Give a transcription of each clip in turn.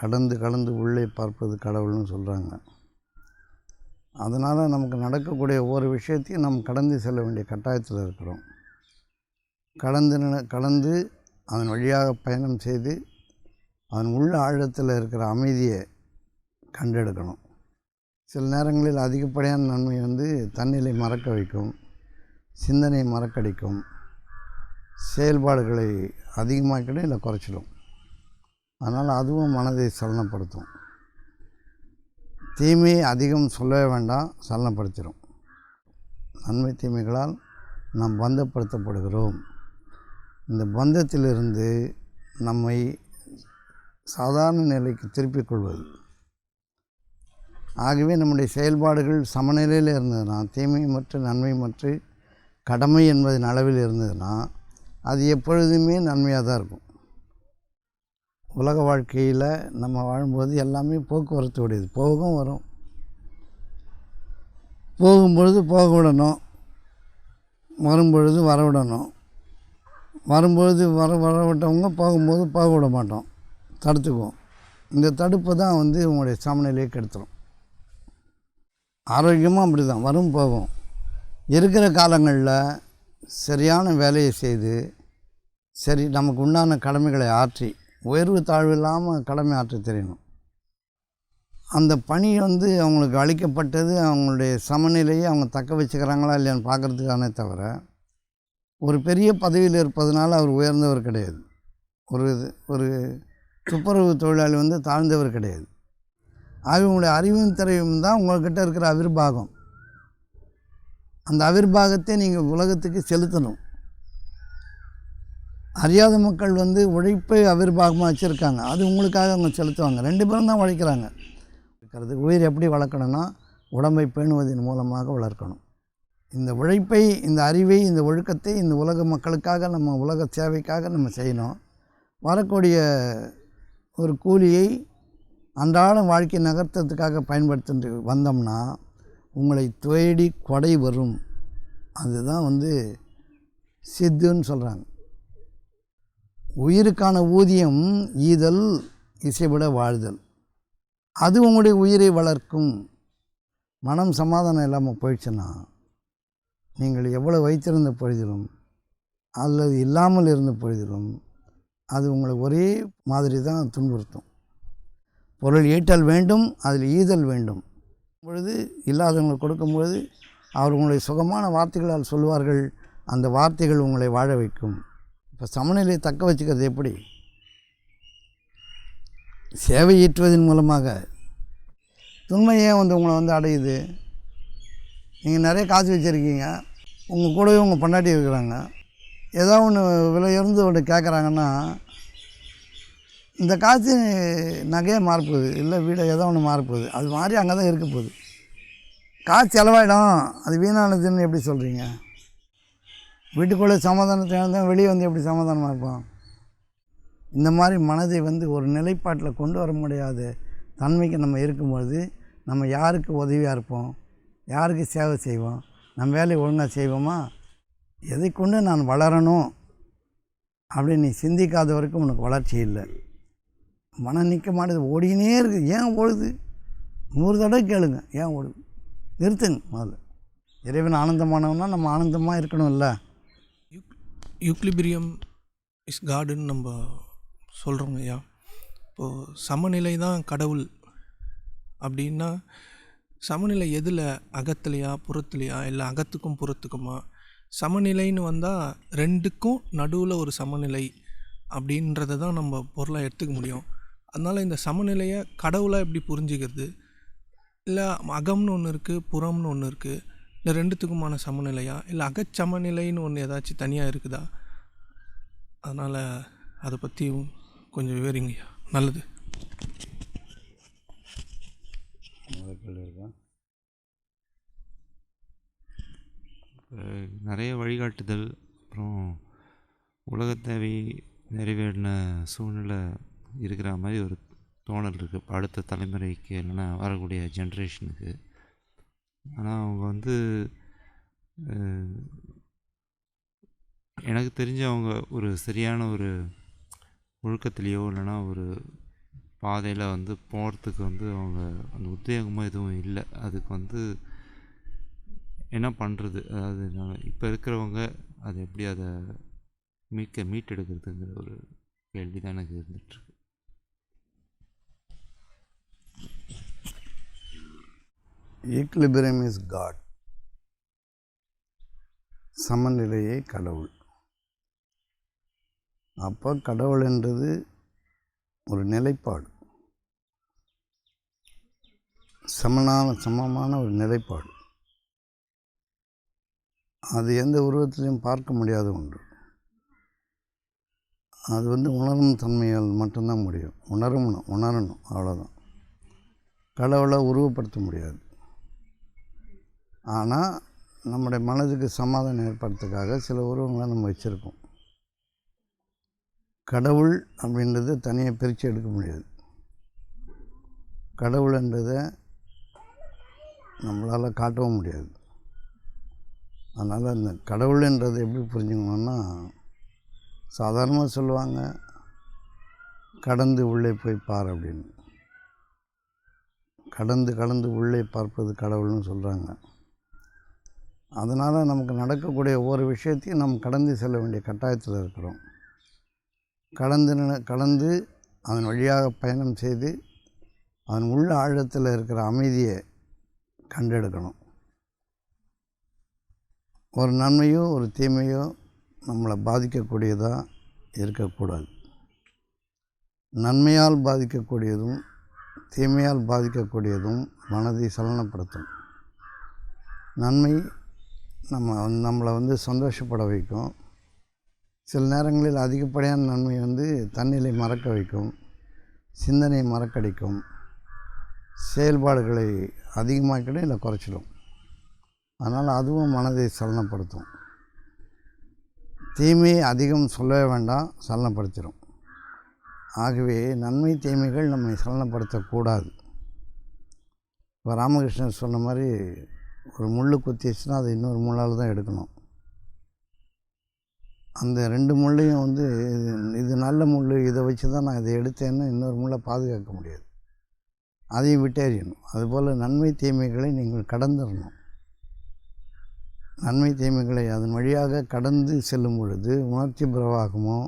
கடந்து கடந்து உள்ளே பார்ப்பது கடவுள்னு சொல்கிறாங்க. அதனால் நமக்கு நடக்கக்கூடிய ஒவ்வொரு விஷயத்தையும் நம்ம கடந்து செல்ல வேண்டிய கட்டாயத்தில் இருக்கிறோம். கடந்து அதன் வழியாக பயணம் செய்து அதன் உள்ள ஆழத்தில் இருக்கிற அமைதியை கண்டெடுக்கணும். சில நேரங்களில் அதிகப்படியான நன்மை தன்னிலை மறக்க வைக்கும், சிந்தனை மறக்கடிக்கும், செயல்பாடுகளை அதிகமாக்கிடும் இல்லை குறைச்சிடும். அதனால் அதுவும் மனதை சலனப்படுத்தும். தீமை அதிகம் சொல்லவே வேண்டாம், சலனப்படுத்திடும். நன்மை தீமைகளால் நாம் பந்தப்படுத்தப்படுகிறோம். இந்த பந்தத்திலிருந்து நம்மை சாதாரண நிலைக்கு திருப்பிக் கொள்வது. ஆகவே நம்முடைய செயல்பாடுகள் சமநிலையில் இருந்ததுன்னா, தீமை மற்றும் நன்மை மற்றும் கடமை என்பதன் அளவில் இருந்ததுன்னா, அது எப்பொழுதுமே நன்மையாக தான் இருக்கும். உலக வாழ்க்கையில் நம்ம வாழும்போது எல்லாமே போக்குவரத்து உடையது. போகும் வரும். போகும்பொழுது போக விடணும், வரும்பொழுது வர விடணும். வரும்பொழுது வர விட்டவங்க போகும்போது போக விட மாட்டோம், தடுத்துக்குவோம். இந்த தடுப்பு தான் உங்களுடைய சமநிலையை கெடுத்துடும். ஆரோக்கியமாக அப்படி தான், வரும் போகும். இருக்கிற காலங்களில் சரியான வேலையை செய்து சரி நமக்கு உண்டான கடமைகளை ஆற்றி, உயர்வு தாழ்வு இல்லாமல் கடமை ஆற்ற தெரியணும். அந்த பணி அவங்களுக்கு அளிக்கப்பட்டது, அவங்களுடைய சமநிலையை அவங்க தக்க வச்சுக்கிறாங்களா இல்லையான்னு பார்க்குறதுக்கானே தவிர, ஒரு பெரிய பதவியில் இருப்பதனால அவர் உயர்ந்தவர் கிடையாது. ஒரு துப்புரவு தொழிலாளி தாழ்ந்தவர் கிடையாது. ஆக உங்களுடைய அறிவும் திறமையும் தான் உங்கள்கிட்ட இருக்கிற அவிர்வாகம். அந்த அவிர்வாகத்தை நீங்கள் உலகத்துக்கு செலுத்தணும். அறியாத மக்கள் உழைப்பை அவிர்வாகமாக வச்சுருக்காங்க, அது உங்களுக்காக அவங்க செலுத்துவாங்க. 2 பேரும் தான் உழைக்கிறாங்க. உயிர் எப்படி வளர்க்கணும்னா, உடம்பை பேணுவதன் மூலமாக வளர்க்கணும். இந்த உழைப்பை, இந்த அறிவை, இந்த ஒழுக்கத்தை இந்த உலக மக்களுக்காக, நம்ம உலக சேவைக்காக நம்ம செய்யணும். வரக்கூடிய ஒரு கூலியை அன்றாட வாழ்க்கை நகர்த்தத்துக்காக பயன்படுத்திட்டு வந்தோம்னா உங்களை தேடி கொடை வரும். அதுதான் சித்துன்னு சொல்கிறாங்க. உயிருக்கான ஊதியம் ஈதல், இசைவிட வாழ்தல். அது உங்களுடைய உயிரை வளர்க்கும். மனம் சமாதானம் இல்லாமல் போயிடுச்சுன்னா, நீங்கள் எவ்வளோ வைத்திருந்த பொழுதிலும் அல்லது இல்லாமல் இருந்த பொழுதிலும் அது உங்களை ஒரே மாதிரி தான் துன்புறுத்தும். பொருள் ஈட்டல் வேண்டும், அதில் ஈதல் வேண்டும். பொழுது இல்லாதவங்களுக்கு கொடுக்கும்பொழுது அவர் உங்களுடைய சுகமான வார்த்தைகளால் சொல்வார்கள். அந்த வார்த்தைகள் உங்களை வாழ வைக்கும். இப்போ சமநிலையை தக்க வச்சுக்கிறது எப்படி? சேவை ஈற்றுவதன் மூலமாக. துன்மையே உங்களை அடையுது. நீங்கள் நிறைய காசு வச்சுருக்கீங்க, உங்கள் கூடவே உங்கள் பொண்டாட்டி இருக்கிறாங்க. ஏதோ ஒன்று விலை இருந்து ஒன்று கேட்குறாங்கன்னா, இந்த காசு நகையே மாறப்போகுது, இல்லை வீடை ஏதோ ஒன்று மாறப்போகுது, அது மாதிரி அங்கே தான் இருக்க போகுது. காசு செலவாயிடும், அது வீணானதுன்னு எப்படி சொல்கிறீங்க? வீட்டுக்குள்ளே சமாதானத்தை இருந்தால் வெளியே எப்படி சமாதானமாக இருப்போம்? இந்த மாதிரி மனதை ஒரு நிலைப்பாட்டில் கொண்டு வர முடியாத தன்மைக்கு நம்ம இருக்கும்பொழுது நம்ம யாருக்கு உதவியாக இருப்போம்? யாருக்கு சேவை செய்வோம்? நம்ம வேலையை ஒழுங்காக செய்வோமா? எதை கொண்டு நான் வளரணும் அப்படின்னு நீ சிந்திக்காத வரைக்கும் உனக்கு வளர்ச்சி இல்லை. மனம் நிற்க மாட்டேது, ஓடினே இருக்குது. ஏன் ஓடுது? 100 தடவை கேளுங்க, ஏன் ஓடுது? நிறுத்துங்க முதல்ல. இறைவன் ஆனந்தமானவனா நம்ம ஆனந்தமாக இருக்கணும்ல. யூக்லிபிரியம் இஸ் காடுன்னு நம்ம சொல்கிறோங்க ஐயா. இப்போது சமநிலை தான் கடவுள் அப்படின்னா, சமநிலை எதில்? அகத்துலையா புறத்துலையா, இல்லை அகத்துக்கும் புறத்துக்குமா? சமநிலைன்னு வந்தால் 2க்கும் நடுவில் ஒரு சமநிலை அப்படின்றத தான் நம்ம பொருளாக எடுத்துக்க முடியும். அதனால் இந்த சமநிலையை கடவுளாக எப்படி புரிஞ்சுக்கிறது? இல்லை அகம்னு ஒன்று இருக்குது, புறம்னு ஒன்று இருக்குது, இல்லை 2த்துக்குமான சமநிலையா, இல்லை அகச்சமநிலைன்னு ஒன்று ஏதாச்சும் தனியாக இருக்குதா? அதனால் அதை பற்றி கொஞ்சம் விவரிங்கய்யா. நல்லது. நிறைய வழிகாட்டுதல், அப்புறம் உலகத்தேவை நிறைவேறின சூழ்நிலை இருக்கிற மாதிரி ஒரு தோணல் இருக்குது அடுத்த தலைமுறைக்கு, இல்லைன்னா வரக்கூடிய ஜென்ரேஷனுக்கு. ஆனால் அவங்க எனக்கு தெரிஞ்சு அவங்க ஒரு சரியான ஒரு ஒழுக்கத்திலேயோ இல்லைன்னா ஒரு பாதையில் வந்து போகிறதுக்கு வந்து அவங்க அந்த உத்வேகமும் எதுவும் இல்லை. அதுக்கு வந்து என்ன பண்ணுறது? அதாவது நான் இப்போ இருக்கிறவங்க அதை எப்படி அதை மீட்டெடுக்கிறதுங்கிற ஒரு கேள்வி தான் எனக்கு இருந்துகிட்ருக்கு. Equilibrium is God. சமநிலையே கடவுள். அப்போ கடவுள் என்றது ஒரு நிலைப்பாடு, சமமான ஒரு நிலைப்பாடு. அது எந்த உருவத்திலையும் பார்க்க முடியாத ஒன்று. அது வந்து உணரும் தன்மையால் மட்டும்தான் முடியும். உணரணும் அவ்வளோதான். கடவுளை உருவப்படுத்த முடியாது. ஆனால் நம்முடைய மனதுக்கு சமாதானம் ஏற்படுறதுக்காக சில உருவங்களை நம்ம வச்சுருக்கோம். கடவுள் அப்படின்றது தனியாக பிரித்து எடுக்க முடியாது. கடவுள்ன்றதை நம்மளால் காட்டவும் முடியாது. அதனால் அந்த கடவுள்ன்றது எப்படி புரிஞ்சுக்கணுன்னா, சாதாரணமாக சொல்லுவாங்க கடந்து உள்ளே போய் பார் அப்படின்னு. கடந்து உள்ளே பார்ப்பது கடவுள்னு சொல்கிறாங்க. அதனால் நமக்கு நடக்கக்கூடிய ஒவ்வொரு விஷயத்தையும் நம்ம கடந்து செல்ல வேண்டிய கட்டாயத்தில் இருக்கிறோம். கடந்து அதன் வழியாக பயணம் செய்து அதன் உள்ள ஆழத்தில் இருக்கிற அமைதியை கண்டெடுக்கணும். ஒரு நன்மையோ ஒரு தீமையோ நம்மளை பாதிக்கக்கூடியதாக இருக்கக்கூடாது. நன்மையால் பாதிக்கக்கூடியதும் தீமையால் பாதிக்கக்கூடியதும் மனதை சலனப்படுத்தும். நன்மை நம்மளை வந்து சந்தோஷப்பட வைக்கும். சில நேரங்களில் அதிகப்படியான நன்மை வந்து தன்னிலை மறக்க வைக்கும், சிந்தனை மறக்கடிக்கும், செயல்பாடுகளை அதிகமாக்கிடும் இல்லை குறைச்சிடும். அதனால் அதுவும் மனதை சலனப்படுத்தும். தீமை அதிகம் சொல்லவே வேண்டாம், சலனப்படுத்திடும். ஆகவே நன்மை தீமைகள் நம்மை சலனப்படுத்தக்கூடாது. இப்போ ராமகிருஷ்ணர் சொன்ன மாதிரி ஒரு முள் குத்திச்சுன்னா அதை இன்னொரு முள்ளால் தான் எடுக்கணும். அந்த 2 முள்ளையும் வந்து இது நல்ல முள், இதை வச்சு தான் நான் இதை எடுத்தேன்னு இன்னொரு முள்ளை பாதுகாக்க முடியாது. அதையும் விட்டேறியணும். அதுபோல் நன்மை தீமைகளை நீங்கள் கடந்துடணும். நன்மை தீமைகளை அதன் வழியாக கடந்து செல்லும் பொழுது உணர்ச்சி பிரவாகமோ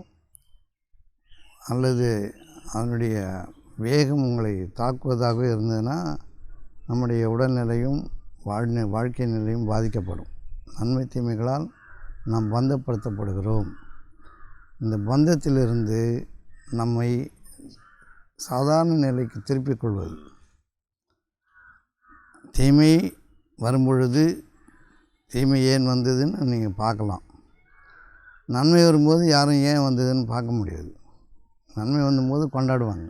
அல்லது அதனுடைய வேகம் உங்களை தாக்குவதாக இருந்ததுன்னா நம்முடைய உடல்நிலையும் வாழ்க்கை நிலையும் பாதிக்கப்படும். நன்மை தீமைகளால் நாம் பந்தப்படுத்தப்படுகிறோம். இந்த பந்தத்திலிருந்து நம்மை சாதாரண நிலைக்கு திருப்பிக் கொள்வது. தீமை வரும்பொழுது தீமை ஏன் வந்ததுன்னு நீங்கள் பார்க்கலாம். நன்மை வரும்போது யாரும் ஏன் வந்ததுன்னு பார்க்க முடியாது. நன்மை வந்தபோது கொண்டாடுவாங்க,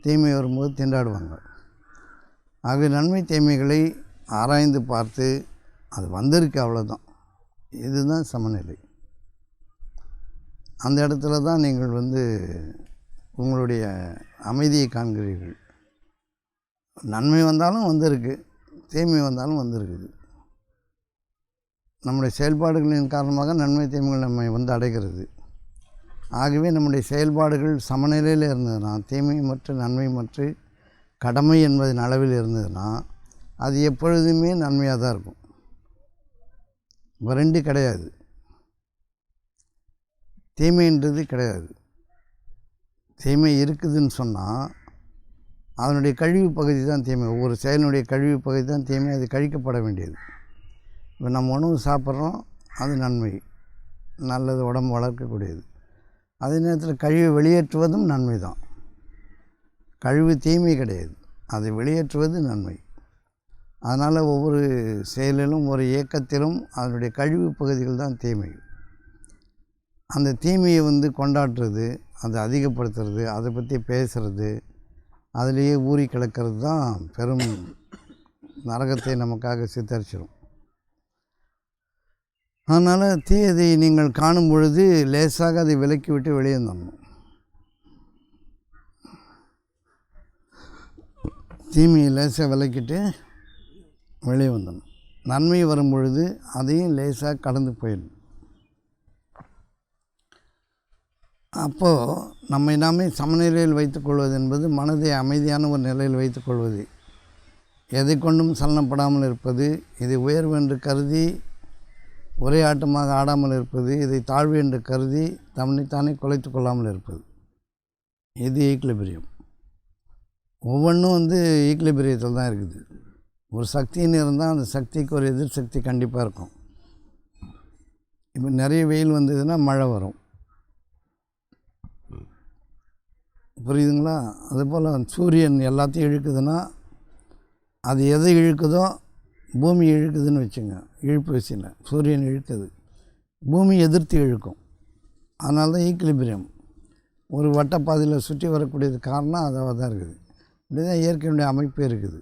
தீமை வரும்போது திண்டாடுவாங்க. ஆகவே நன்மை தீமைகளை ஆராய்ந்து பார்த்து அது வந்திருக்கு, அவ்வளோதான். இதுதான் சமநிலை. அந்த இடத்துல தான் நீங்கள் வந்து உங்களுடைய அமைதியை காண்கிறீர்கள். நன்மை வந்தாலும் வந்திருக்கு, தீமை வந்தாலும் வந்திருக்குது. நம்முடைய செயல்பாடுகளின் காரணமாக நன்மை தீமைகள் நம்மை வந்து அடைகிறது. ஆகவே நம்முடைய செயல்பாடுகள் சமநிலையில் இருந்ததுன்னா, தீமை மற்றும் நன்மை மற்றும் கடமை என்பதன் அளவில் இருந்ததுன்னா அது எப்பொழுதுமே நன்மையாக தான் இருக்கும். வறண்டு கிடையாது, தீமைன்றது கிடையாது. தீமை இருக்குதுன்னு சொன்னால் அதனுடைய கழிவு பகுதி தான் தீமை. ஒவ்வொரு செயலினுடைய கழிவு பகுதி தான் தீமை. அது கழிக்கப்பட வேண்டியது. இப்போ நம்ம உணவு சாப்பிட்றோம், அது நன்மை, நல்லது, உடம்பு வளர்க்கக்கூடியது. அதே நேரத்தில் கழிவு வெளியேற்றுவதும் நன்மை தான். கழிவு தீமை கிடையாது, அதை வெளியேற்றுவது நன்மை. அதனால் ஒவ்வொரு செயலிலும் ஒரு இயக்கத்திலும் அதனுடைய கழிவு பகுதிகள் தான் தீமை. அந்த தீமையை வந்து கொண்டாடுறது, அதை அதிகப்படுத்துறது, அதை பற்றி பேசுகிறது, அதிலேயே ஊறி கிடக்கிறது தான் பெரும் நரகத்தை நமக்காக சித்தரிச்சிடும். அதனால் தீயதை நீங்கள் காணும் பொழுது லேசாக அதை விலக்கி விட்டு வெளியே வந்துடணும். தீமையை லேசாக விலக்கிட்டு வெளியே வந்துடணும். நன்மை வரும் பொழுது அதையும் லேசாக கடந்து போயிடணும். அப்போது நம்மை நாமே சமநிலையில் வைத்துக்கொள்வது என்பது மனதை அமைதியான ஒரு நிலையில் வைத்துக்கொள்வது, எதை கொண்டும் சலனப்படாமல் இருப்பது, இதை உயர்வு என்று கருதி ஒரே ஆட்டமாக ஆடாமல் இருப்பது, இதை தாழ்வு என்று கருதி தன்னைத்தானே குலைத்து கொள்ளாமல் இருப்பது, இது ஈக்லிபிரியம். ஒவ்வொன்றும் ஈக்லிபிரியத்தில் தான் இருக்குது. ஒரு சக்தின்னு இருந்தால் அந்த சக்திக்கு ஒரு எதிர் சக்தி கண்டிப்பாக இருக்கும். இப்போ நிறைய வெயில் வந்ததுன்னா மழை வரும், புரியுதுங்களா? அதுபோல் சூரியன் எல்லாத்தையும் இழுக்குதுன்னா அது எதை இழுக்குதோ, பூமி இழுக்குதுன்னு வச்சுங்க, இழுப்பு வச்சுங்க, சூரியன் இழுக்குது, பூமி எதிர்த்து இழுக்கும். அதனால தான் ஈக்லிபிரியம். ஒரு வட்டப்பாதையில் சுற்றி வரக்கூடியது காரணம் அதாக தான் இருக்குது. இப்படி தான் இயற்கையினுடைய அமைப்பே இருக்குது.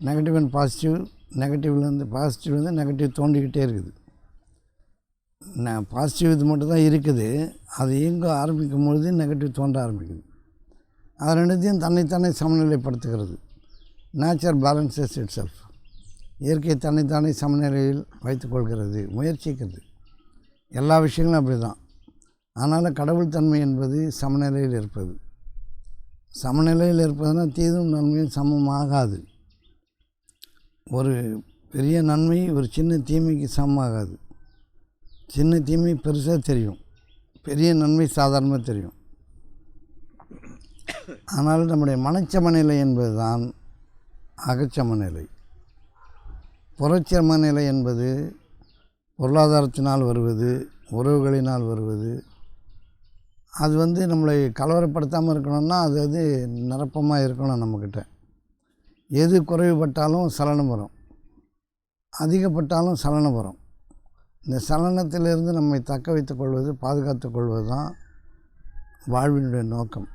நெகட்டிவ் அண்ட் பாசிட்டிவ், நெகட்டிவ்லேருந்து பாசிட்டிவ்லேருந்து நெகட்டிவ் தோண்டிக்கிட்டே இருக்குது. பாசிட்டிவ் இது மட்டும் தான் இருக்குது, அது இயங்க ஆரம்பிக்கும் பொழுது நெகட்டிவ் தோன்ற ஆரம்பிக்குது. அது ரெண்டுத்தையும் தன்னைத்தானே சமநிலைப்படுத்துகிறது. Nature balances itself. இயற்கை தன்னைத்தானே சமநிலையில் வைத்துக்கொள்கிறது, முயற்சிக்கிறது. எல்லா விஷயங்களும் அப்படி தான். அதனால் கடவுள் தன்மை என்பது சமநிலையில் இருப்பது. சமநிலையில் இருப்பதுனா தீதும் நன்மையும் சமமாகாது. ஒரு பெரிய நன்மை ஒரு சின்ன தீமைக்கு சமமாகாது. சின்ன தீமை பெருசாக தெரியும், பெரிய நன்மை சாதாரணமாக தெரியும். ஆனால் நம்முடைய மனச்சமநிலை என்பது தான் அகச்சமநிலை. புறச்சமநிலை என்பது பொருளாதாரத்தினால் வருவது, உறவுகளினால் வருவது. அது நம்மளை கலவரப்படுத்தாமல் இருக்கணும்னா அது நிரப்பமாக இருக்கணும். நம்மக்கிட்ட எது குறைவுபட்டாலும் சலனம் வரும், அதிகப்பட்டாலும் சலனம் வரும். இந்த சலனத்திலிருந்து நம்மை தக்க வைத்துக் கொள்வது, பாதுகாத்து கொள்வது தான் வாழ்வினுடைய நோக்கம்.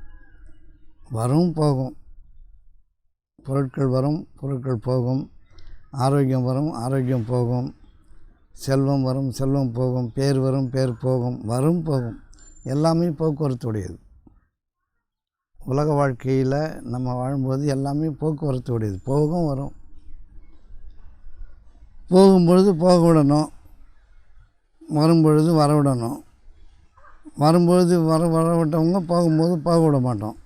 வரும் போகும், பொருட்கள் வரும், பொருட்கள் போகும், ஆரோக்கியம் வரும், ஆரோக்கியம் போகும், செல்வம் வரும், செல்வம் போகும், பேர் வரும், பேர் போகும், வரும் போகும், எல்லாமே போக்குவரத்துடையது. உலக வாழ்க்கையில் நம்ம வாழும்போது எல்லாமே போக்குவரத்துடையது, போகும் வரும். போகும்பொழுது போக விடணும், வரும்பொழுது வரவிடணும். வரும்பொழுது வரவிட்டவங்க போகும்போது போக விட மாட்டோம்,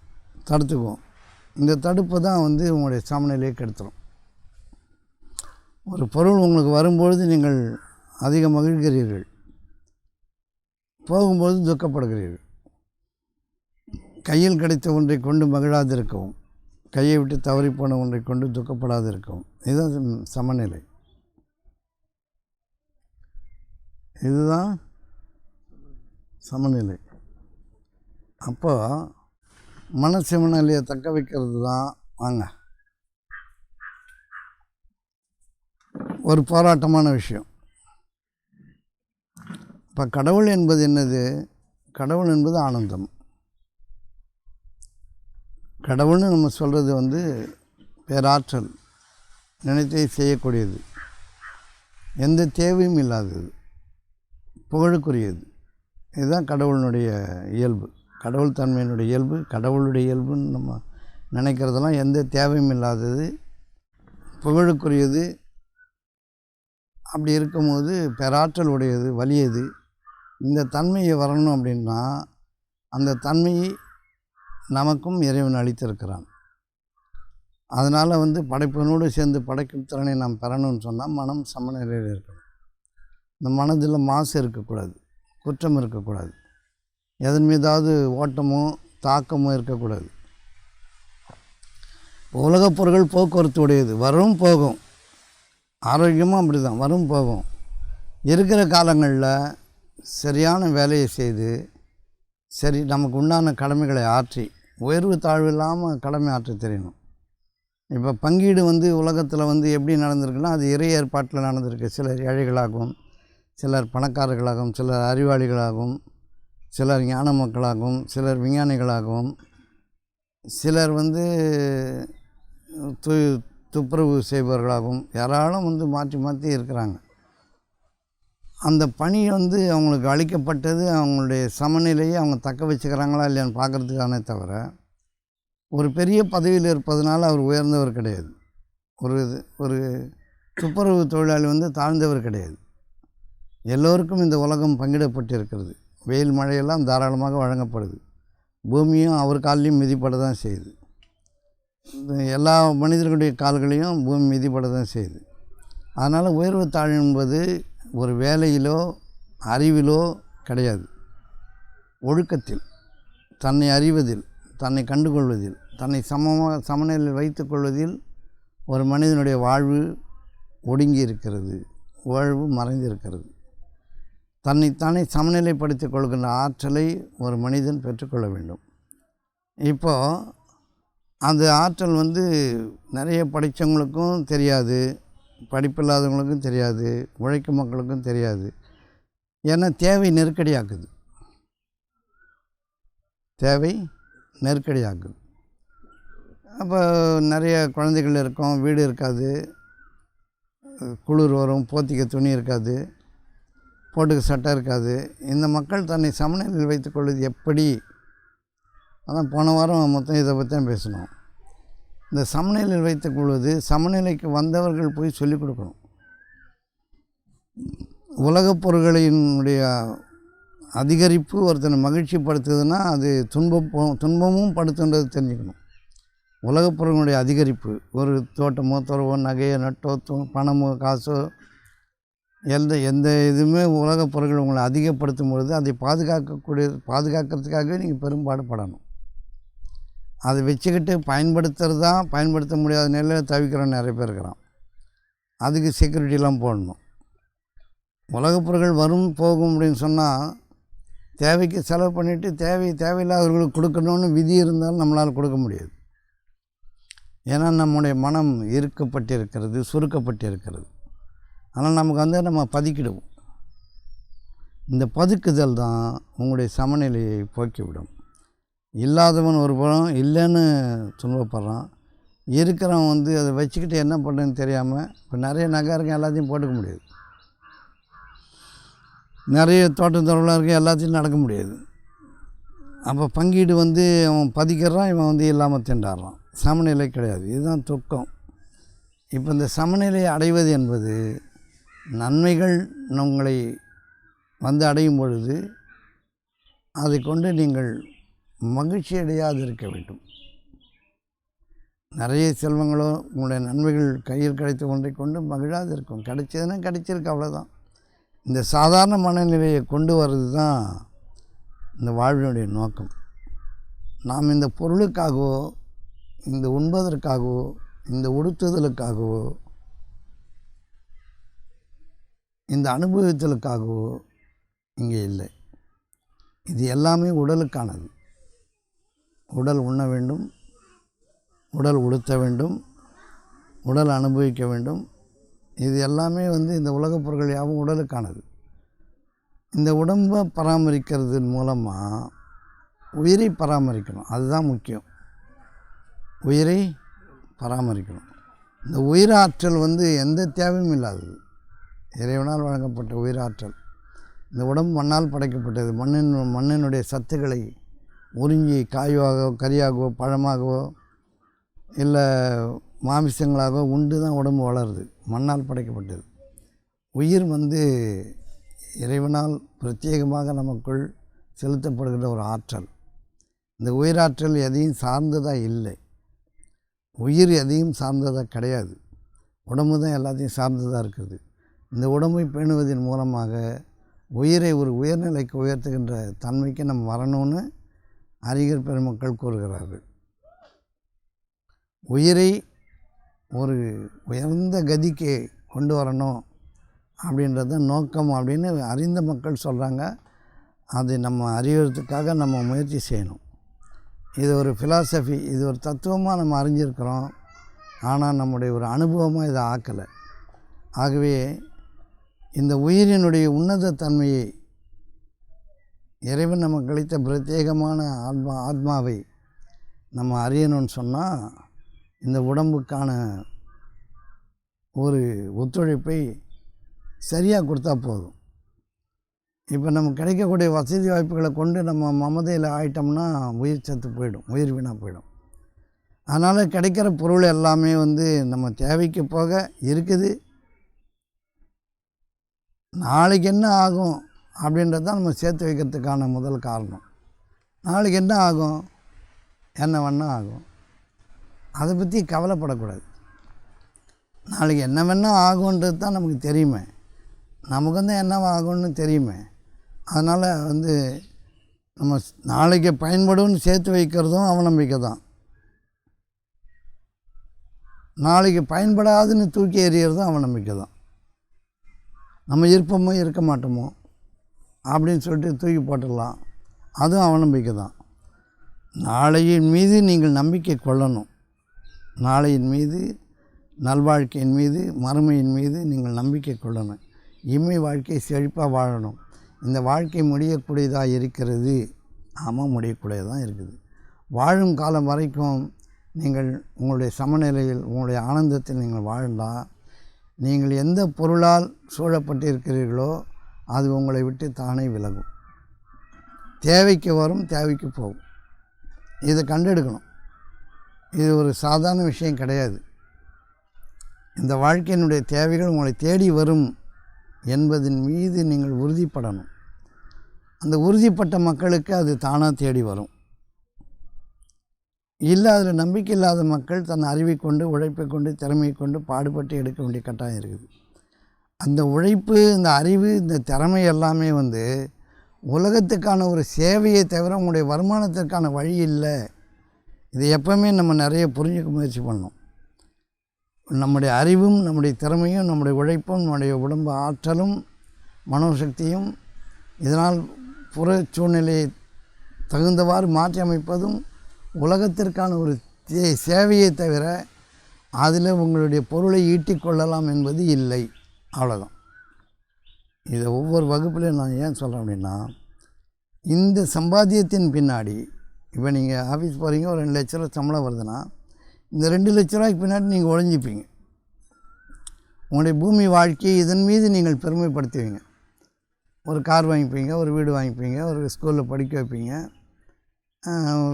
தடுத்துக்குவோம். இந்த தடுப்பு தான் உங்களுடைய சமநிலையை கெடுத்துரும். ஒரு பொருள் உங்களுக்கு வரும்பொழுது நீங்கள் அதிக மகிழ்கிறீர்கள், போகும்போது துக்கப்படுகிறீர்கள். கையில் கிடைத்த ஒன்றை கொண்டு மகிழாதிருக்கவும், கையை விட்டு தவறிப்போன ஒன்றை கொண்டு துக்கப்படாதிருக்கவும், இதுதான் சமநிலை. இதுதான் சமநிலை. அப்போ மன சமநிலையை தக்க வைக்கிறது தான் வாங்க ஒரு போராட்டமான விஷயம். இப்போ கடவுள் என்பது என்னது? கடவுள் என்பது ஆனந்தம். கடவுள்னு நம்ம சொல்கிறது பேராற்றல், நினைத்தே செய்யக்கூடியது, எந்த தேவையும் இல்லாதது, புகழுக்குரியது. இதுதான் கடவுளினுடைய இயல்பு, கடவுள் தன்மையினுடைய இயல்பு. கடவுளுடைய இயல்புன்னு நம்ம நினைக்கிறதெல்லாம் எந்த தேவையும் இல்லாதது, புகழுக்குரியது. அப்படி இருக்கும்போது பேராற்றல் உடையது, வலியது. இந்த தன்மையை வரணும் அப்படின்னா அந்த தன்மையை நமக்கும் இறைவன் அளித்திருக்கிறான். அதனால் படைப்பினோடு சேர்ந்து படைக்கும் திறனை நாம் பெறணும்னு சொன்னால் மனம் சமநிலையில் இருக்கணும். இந்த மனதில் மாசு இருக்கக்கூடாது, குற்றம் இருக்கக்கூடாது, எதன் மீதாவது ஓட்டமோ தாக்கமோ இருக்கக்கூடாது. உலகப் பொருட்கள் போக்குவரத்து உடையது, வரும் போகும். ஆரோக்கியமும் அப்படி தான், வரும் போகும். இருக்கிற காலங்களில் சரியான வேலையை செய்து சரி நமக்கு உண்டான கடமைகளை ஆற்றி, உயர்வு தாழ்வு இல்லாமல் கடமை ஆற்ற தெரியணும். இப்போ பங்கீடு உலகத்தில் எப்படி நடந்திருக்குன்னா அது இறை ஏற்பாட்டில் நடந்திருக்கு. சிலர் ஏழைகளாகவும், சிலர் பணக்காரர்களாகவும், சிலர் அறிவாளிகளாகவும், சிலர் ஞான மக்களாகவும், சிலர் விஞ்ஞானிகளாகவும், சிலர் துப்புரவு செய்பவர்களாகவும் ஏராளம் மாற்றி மாற்றி இருக்கிறாங்க. அந்த பணி அவங்களுக்கு அளிக்கப்பட்டது, அவங்களுடைய சமநிலையை அவங்க தக்க வச்சுக்கிறாங்களா இல்லையான்னு பார்க்குறதுக்கானே தவிர ஒரு பெரிய பதவியில் இருப்பதனால அவர் உயர்ந்தவர் கிடையாது. ஒரு துப்புரவு தொழிலாளி தாழ்ந்தவர் கிடையாது. எல்லோருக்கும் இந்த உலகம் பங்கிடப்பட்டு இருக்கிறது. வெயில் மழையெல்லாம் தாராளமாக வழங்கப்படுது. பூமியும் அவர் கால்லையும் மிதிப்பட தான் செய்யுது. எல்லா மனிதர்களுடைய கால்களையும் பூமி மிதிப்பட தான் செய்யுது. அதனால் உயர்வு தாழ்வு என்பது ஒரு வேலையிலோ அறிவிலோ கிடையாது. ஒழுக்கத்தில், தன்னை அறிவதில், தன்னை கண்டுகொள்வதில், தன்னை சமநிலையில் வைத்து கொள்வதில் ஒரு மனிதனுடைய வாழ்வு ஒடுங்கி இருக்கிறது, வாழ்வு மறைந்திருக்கிறது. தன்னைத்தானே சமநிலைப்படுத்திக் கொள்கின்ற ஆற்றலை ஒரு மனிதன் பெற்றுக்கொள்ள வேண்டும். இப்போது அந்த ஆற்றல் நிறைய படித்தவங்களுக்கும் தெரியாது, படிப்பில்லாதவங்களுக்கும் தெரியாது, உழைக்கும் மக்களுக்கும் தெரியாது. ஏன்னா தேவை நெருக்கடியாக்குது. அப்போ நிறைய குழந்தைகள் இருக்கும், வீடு இருக்காது, குளிர் வரும், போத்திக்க துணி இருக்காது, போட்டுக்க சட்டை இருக்காது. இந்த மக்கள் தன்னை சமநிலையில் வைத்துக்கொள்வது எப்படி? அதான் போன வாரம் மொத்தம் இதை பற்றி தான் பேசணும். இந்த சமநிலையில் வைத்துக்கொள்வது, சமநிலைக்கு வந்தவர்கள் போய் சொல்லிக் கொடுக்கணும். உலகப் பொருள்களினுடைய அதிகரிப்பு ஒருத்தனை மகிழ்ச்சி படுத்துதுன்னா அது துன்பமும் படுத்துன்றது தெரிஞ்சுக்கணும். உலகப் பொருளுடைய அதிகரிப்பு, ஒரு தோட்டமோ துறவோ நகையோ நட்டோ பணமோ காசோ எந்த இதுவுமே உலகப் பொருட்கள் உங்களை அதிகப்படுத்தும் பொழுது அதை பாதுகாக்கிறதுக்காகவே நீங்கள் பெரும்பாடுபடணும். அதை வச்சுக்கிட்டு பயன்படுத்துறது தான் பயன்படுத்த முடியாத நிலையில் தவிக்கிறோம் நிறைய பேர் இருக்கிறான். அதுக்கு செக்யூரிட்டிலாம் போடணும். உலகப் பொருட்கள் வரும் போகும் அப்படின்னு சொன்னால் தேவைக்கு செலவு பண்ணிவிட்டு தேவையில்லாதவர்களுக்கு கொடுக்கணும்னு விதி இருந்தாலும் நம்மளால் கொடுக்க முடியாது. ஏன்னா நம்முடைய மனம் இருக்கப்பட்டிருக்கிறது, சுருக்கப்பட்டிருக்கிறது. ஆனால் நமக்கு நம்ம பதுக்கிடுவோம். இந்த பதுக்குதல் தான் உங்களுடைய சமநிலையை போக்கிவிடும். இல்லாதவன் ஒரு புறம் இல்லைன்னு துன்பப்படுறான், இருக்கிறவன் அதை வச்சுக்கிட்டு என்ன பண்ணுறதுன்னு தெரியாமல் இப்போ நிறைய நகை இருக்க எல்லாத்தையும் போட்டுக்க முடியாது, நிறைய தோட்டம் தொழிலாக இருக்க எல்லாத்தையும் நடக்க முடியாது. அப்போ பங்கீடு அவன் பதிக்கிறான், இவன் இல்லாமல் திண்டாடுறான். சமநிலை கிடையாது. இதுதான் துக்கம். இப்போ இந்த சமநிலையை அடைவது என்பது நன்மைகள் உங்களை அடையும் பொழுது அதை கொண்டு நீங்கள் மகிழ்ச்சி அடையாது இருக்க வேண்டும். நிறைய செல்வங்களோ உங்களுடைய நன்மைகள் கையில் கிடைத்த ஒன்றை கொண்டு மகிழாது இருக்கும். கிடைச்சதுன்னா கிடைச்சிருக்கு, அவ்வளோதான். இந்த சாதாரண மனநிலையை கொண்டு வர்றது தான் இந்த வாழ்வினுடைய நோக்கம். நாம் இந்த பொருளுக்காகவோ, இந்த உண்பதற்காகவோ, இந்த உடுத்துதலுக்காகவோ, இந்த அனுபவித்தலுக்காகவோ இங்கே இல்லை. இது எல்லாமே உடலுக்கானது. உடல் உண்ண வேண்டும், உடல் உடுத்த வேண்டும், உடல் அனுபவிக்க வேண்டும். இது எல்லாமே இந்த உலகப் பொருட்கள் யாவும் உடலுக்கானது. இந்த உடம்பை பராமரிக்கிறது மூலமாக உயிரை பராமரிக்கணும். அதுதான் முக்கியம். உயிரை பராமரிக்கணும். இந்த உயிராற்றல் எந்த தேவையும் இல்லாதது, இறைவனால் வழங்கப்பட்ட உயிராற்றல். இந்த உடம்பு மண்ணால் படைக்கப்பட்டது. மண்ணினுடைய சத்துக்களை உறிஞ்சி காயாகவோ கறியாகவோ பழமாகவோ இல்லை மாமிசங்களாகவோ உண்டு தான் உடம்பு வளருது. மண்ணால் படைக்கப்பட்டது. உயிர் இறைவனால் பிரத்யேகமாக நமக்குள் செலுத்தப்படுகின்ற ஒரு ஆற்றல். இந்த உயிராற்றல் எதையும் சார்ந்ததாக இல்லை. உயிர் எதையும் சார்ந்ததாக கிடையாது. உடம்பு தான் எல்லாத்தையும் சார்ந்ததாக இருக்குது. இந்த உடம்பை பேணுவதன் மூலமாக உயிரை ஒரு உயர்நிலைக்கு உயர்த்துகின்ற தன்மைக்கு நம்ம வரணும்னு அறிஞர் பெருமக்கள் கூறுகிறார்கள். உயிரை ஒரு உயர்ந்த கதிக்கு கொண்டு வரணும் அப்படின்றது நோக்கம் அப்படின்னு அறிந்த மக்கள் சொல்கிறாங்க. அதை நம்ம அறியறதுக்காக நம்ம முயற்சி செய்யணும். இது ஒரு ஃபிலாசபி, இது ஒரு தத்துவமாக நம்ம அறிஞ்சிருக்கிறோம். ஆனால் நம்முடைய ஒரு அனுபவமாக இதை ஆக்கலை. ஆகவே இந்த உயிரினுடைய உன்னத தன்மையை, இறைவன் நமக்கு அளித்த பிரத்யேகமான ஆத்மாவை நம்ம அறியணும்னு சொன்னால் இந்த உடம்புக்கான ஒரு ஒத்துழைப்பை சரியாக கொடுத்தா போதும். இப்போ நமக்கு கிடைக்கக்கூடிய வசதி வாய்ப்புகளை கொண்டு நம்ம மமதையில் ஆயிட்டோம்னா உயிர் சத்து போயிடும், உயிர் வீணாக போயிடும். அதனால் கிடைக்கிற பொருள் எல்லாமே நம்ம தேவைக்கு போக இருக்குது. நாளைக்கு என்ன ஆகும் அப்படின்றது தான் நம்ம சேர்த்து வைக்கிறதுக்கான முதல் காரணம். நாளைக்கு என்ன ஆகும், என்ன வேணால் ஆகும், அதை பற்றி கவலைப்படக்கூடாது. நாளைக்கு என்ன வேணால் ஆகுன்றது தான் நமக்கு தெரியுமே, நமக்கு வந்து என்னவா ஆகும்னு தெரியுமே. அதனால் வந்து நம்ம நாளைக்கு பயன்படும்னு சேர்த்து வைக்கிறதும் அவநம்பிக்கை தான். நாளைக்கு பயன்படாதுன்னு தூக்கி எறிகிறதும் அவநம்பிக்கை தான். நம்ம இருப்போமோ இருக்க மாட்டோமோ அப்படின்னு சொல்லிட்டு தூக்கி போட்டுடலாம், அதுவும் அவநம்பிக்கை தான். நாளையின் மீது நீங்கள் நம்பிக்கை கொள்ளணும். நாளையின் மீது, நல்வாழ்க்கையின் மீது, மறுமையின் மீது நீங்கள் நம்பிக்கை கொள்ளணும். இம்மை வாழ்க்கை செழிப்பாக வாழணும். இந்த வாழ்க்கை முடியக்கூடியதாக இருக்கிறது. ஆமாம், முடியக்கூடியதாக இருக்குது. வாழும் காலம் வரைக்கும் நீங்கள் உங்களுடைய சமநிலையில், உங்களுடைய ஆனந்தத்தில் நீங்கள் வாழ்ந்தால், நீங்கள் எந்த பொருளால் சூழப்பட்டிருக்கிறீர்களோ அது உங்களை விட்டு தானே விலகும். தேவைக்கு வரும், தேவைக்கு போகும். இதை கண்டெடுக்கணும். இது ஒரு சாதாரண விஷயம் கிடையாது. இந்த வாழ்க்கையினுடைய தேவைகள் உங்களை தேடி வரும் என்பதன் மீது நீங்கள் உறுதிப்படணும். அந்த உறுதிப்பட்ட மக்களுக்கு அது தானாக தேடி வரும். இல்லை, அதில் நம்பிக்கை இல்லாத மக்கள் தன் அறிவை கொண்டு, உழைப்பை கொண்டு, திறமையை கொண்டு பாடுபட்டு எடுக்க வேண்டிய கட்டாயம் இருக்குது. அந்த உழைப்பு, இந்த அறிவு, இந்த திறமை எல்லாமே வந்து உலகத்துக்கான ஒரு சேவையை தவிர உங்களுடைய வருமானத்திற்கான வழி இல்லை. இதை எப்போவுமே நம்ம நிறைய புரிஞ்சுக்க முயற்சி பண்ணணும். நம்முடைய அறிவும், நம்முடைய திறமையும், நம்முடைய உழைப்பும், நம்முடைய உடம்பு ஆற்றலும், மனோசக்தியும் இதனால் புற சூழ்நிலையை தகுந்தவாறு மாற்றி அமைப்பதும் உலகத்திற்கான ஒரு சேவையை தவிர அதில் உங்களுடைய பொருளை ஈட்டிக்கொள்ளலாம் என்பது இல்லை. அவ்வளோதான். இதை ஒவ்வொரு வகுப்புலையும் நான் ஏன் சொல்கிறேன் அப்படின்னா, இந்த சம்பாத்தியத்தின் பின்னாடி, இப்போ நீங்கள் ஆஃபீஸ் போகிறீங்க, ஒரு 2 லட்ச ரூபா சம்பளம் வருதுன்னா, இந்த 2 லட்ச ரூபாய்க்கு பின்னாடி நீங்கள் உழைஞ்சிப்பீங்க. உங்களுடைய பூமி வாழ்க்கையை இதன் மீது நீங்கள் பெருமைப்படுத்துவீங்க. ஒரு கார் வாங்கிப்பீங்க, ஒரு வீடு வாங்கிப்பீங்க, ஒரு ஸ்கூலில் படிக்க வைப்பீங்க,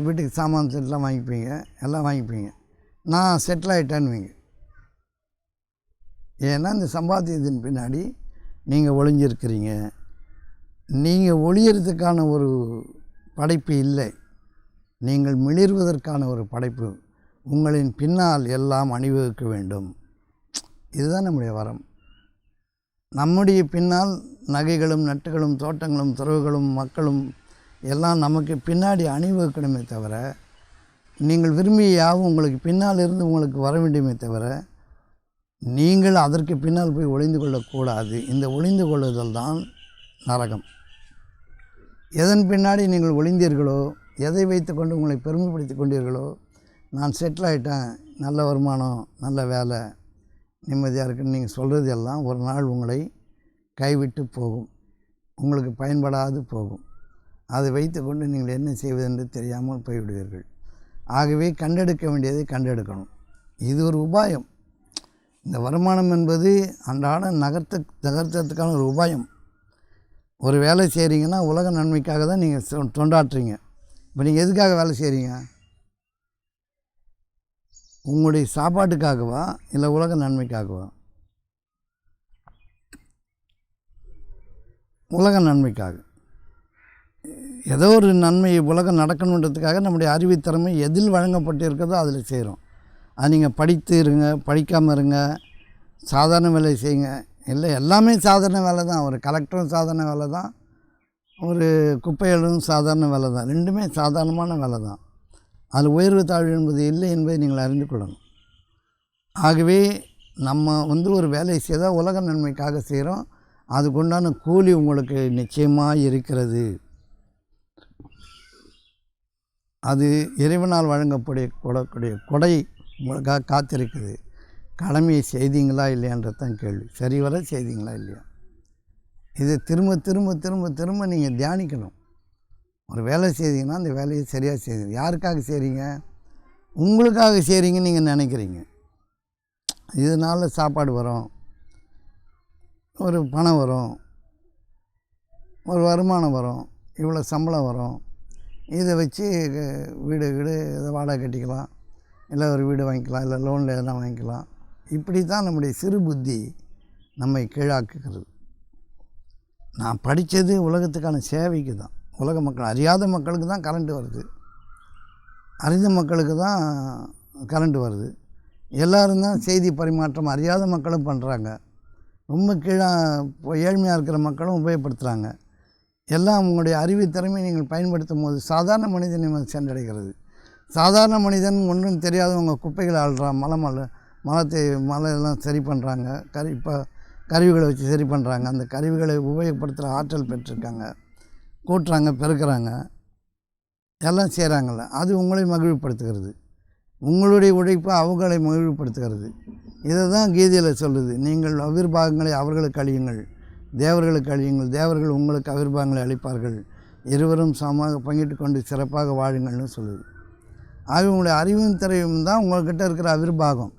வீட்டுக்கு சாமான் செட்லாம் வாங்கிப்பீங்க, எல்லாம் வாங்கிப்பீங்க. நான் செட்டில் ஆகிட்டேன்னுவீங்க. ஏன்னா இந்த சம்பாத்தியத்தின் பின்னாடி நீங்கள் ஒளிஞ்சிருக்கிறீங்க. நீங்கள் ஒளியறதுக்கான ஒரு படைப்பு இல்லை, நீங்கள் மிளிர்வதற்கான ஒரு படைப்பு. உங்களின் பின்னால் எல்லாம் அணிவகுக்க வேண்டும். இதுதான் நம்முடைய வரம். நம்முடைய பின்னால் நகைகளும், நட்டுகளும், தோட்டங்களும், துறவுகளும், மக்களும் எல்லாம் நமக்கு பின்னாடி அணிவகுக்கணுமே தவிர, நீங்கள் விரும்பிய யாவும் உங்களுக்கு பின்னால் இருந்து உங்களுக்கு வர வேண்டுமே தவிர, நீங்கள் அதற்கு பின்னால் போய் ஒளிந்து கொள்ளக்கூடாது. இந்த ஒளிந்து கொள்ளுதல் தான் நரகம். எதன் பின்னாடி நீங்கள் ஒளிந்தீர்களோ, எதை வைத்து கொண்டு உங்களை பெருமைப்படுத்தி கொண்டீர்களோ, நான் செட்டில் ஆகிட்டேன், நல்ல வருமானம், நல்ல வேலை, நிம்மதியாக இருக்குன்னு நீங்கள் சொல்கிறது எல்லாம் ஒரு நாள் உங்களை கைவிட்டு போகும், உங்களுக்கு பயன்படாது போகும். அதை வைத்து கொண்டு நீங்கள் என்ன செய்வதென்று தெரியாமல் போய்விடுவீர்கள். ஆகவே கண்டெடுக்க வேண்டியதை கண்டெடுக்கணும். இது ஒரு உபாயம். இந்த வருமானம் என்பது அன்றாட நகர்த்தத்துக்கான ஒரு உபாயம். ஒரு வேலை செய்கிறீங்கன்னா உலக நன்மைக்காக தான் நீங்கள் தொண்டாற்றுறீங்க. இப்போ நீங்கள் எதுக்காக வேலை செய்கிறீங்க? உங்களுடைய சாப்பாட்டுக்காகவா இல்லை உலக நன்மைக்காகவா? உலக நன்மைக்காக. ஏதோ ஒரு நன்மை உலகம் நடக்கணுன்றதுக்காக நம்முடைய அறிவுத்திறமை எதில் வழங்கப்பட்டு இருக்கிறதோ அதில் செய்கிறோம். அது நீங்கள் படித்து இருங்க, படிக்காமல் இருங்க, சாதாரண வேலை செய்யுங்க, இல்லை எல்லாமே சாதாரண வேலை தான். ஒரு கலெக்டரும் சாதாரண வேலை தான், ஒரு குப்பைகளும் சாதாரண வேலை தான். ரெண்டுமே சாதாரணமான வேலை தான். அதில் உயர்வு தாழ்வு என்பது இல்லை என்பதை நீங்கள் அறிந்து கொள்ளணும். ஆகவே நம்ம ஒரு வேலை செய்தால் உலக நன்மைக்காக செய்கிறோம். அதுக்குண்டான கூலி உங்களுக்கு நிச்சயமாக இருக்கிறது. அது இறைவனால் வழங்கக்கூடிய கொடை உங்களுக்காக காத்திருக்குது. கடமையை செய்தீங்களா இல்லையான்றது தான் கேள்வி. சரிவர செய்தீங்களா இல்லையா? இதை திரும்ப திரும்ப திரும்ப திரும்ப நீங்கள் தியானிக்கணும். ஒரு வேலை செய்தீங்கன்னா அந்த வேலையை சரியாக செய்யுங்க. யாருக்காக செய்கிறீங்க? உங்களுக்காக செய்கிறீங்கன்னு நீங்கள் நினைக்கிறீங்க. இதனால் சாப்பாடு வரும், ஒரு பணம் வரும், ஒரு வருமானம் வரும், இவ்வளோ சம்பளம் வரும், இதை வச்சு வீடு இதை வாடகை கட்டிக்கலாம், இல்லை ஒரு வீடு வாங்கிக்கலாம், இல்லை லோனில் எதனா வாங்கிக்கலாம். இப்படி தான் நம்முடைய சிறு புத்தி நம்மை கீழாக்குகிறது. நான் படித்தது உலகத்துக்கான சேவைக்கு தான். உலக மக்கள், அறியாத மக்களுக்கு தான் கரண்ட்டு வருது, அறிந்த மக்களுக்கு தான் கரண்ட்டு வருது. எல்லோரும் தான் செய்தி பரிமாற்றம் அறியாத மக்களும் பண்ணுறாங்க. ரொம்ப கீழே ஏழ்மையாக இருக்கிற மக்களும் உபயோகப்படுத்துகிறாங்க. எல்லாம் உங்களுடைய அறிவு திறமையை நீங்கள் பயன்படுத்தும் போது சாதாரண மனிதனை சென்றடைகிறது. சாதாரண மனிதன் ஒன்றும் தெரியாதவங்க குப்பைகளை அள்ளுறான், மலையெல்லாம் சரி பண்ணுறாங்க, இப்போ கருவிகளை வச்சு சரி பண்ணுறாங்க. அந்த கருவிகளை உபயோகப்படுத்துகிற ஆற்றல் பெற்றிருக்காங்க, கூட்டுறாங்க, பெருக்கிறாங்க, எல்லாம் செய்கிறாங்கல்ல. அது உங்களை மகிழ்வுபடுத்துகிறது. உங்களுடைய உழைப்பு அவங்களை மகிழ்வுபடுத்துகிறது. இதை தான் கீதையில் சொல்லுது, நீங்கள் அவிர்பாகங்களை அவர்களுக்கு அழியுங்கள், தேவர்களுக்கு அழியுங்கள், தேவர்கள் உங்களுக்கு அவிர்பாகங்களை அளிப்பார்கள், இருவரும் சமமாக பங்கிட்டு கொண்டு சிறப்பாக வாழுங்கள்னு சொல்லுது. ஆக உங்களுடைய அறிவும் திறமையும் தான் உங்கள்கிட்ட இருக்கிற அவிர்பாகம்.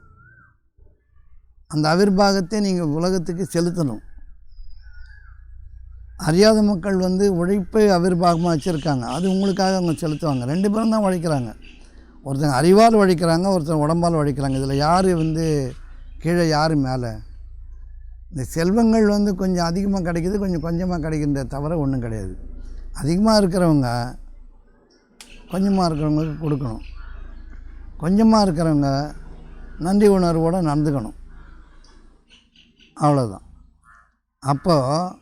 அந்த அவிர்பாகத்தை நீங்கள் உலகத்துக்கு செலுத்தணும். அறியாத மக்கள் உழைப்பை அவிர்பாகமாக வச்சுருக்காங்க, அது உங்களுக்காக அவங்க செலுத்துவாங்க. 2 பேரும் தான் உழைக்கிறாங்க. ஒருத்தங்க அறிவால் உழைக்கிறாங்க, ஒருத்தங்க உடம்பால் உழைக்கிறாங்க. இதில் யார் கீழே யார் மேலே? இந்த செல்வங்கள் கொஞ்சம் அதிகமாக கிடைக்கிது, கொஞ்சம் கொஞ்சமாக கிடைக்கின்ற தவிர ஒன்றும் கிடையாது. அதிகமாக இருக்கிறவங்க கொஞ்சமாக இருக்கிறவங்களுக்கு கொடுக்கணும், கொஞ்சமாக இருக்கிறவங்க நன்றி உணர்வோடு நடந்துக்கணும், அவ்வளோதான். அப்போது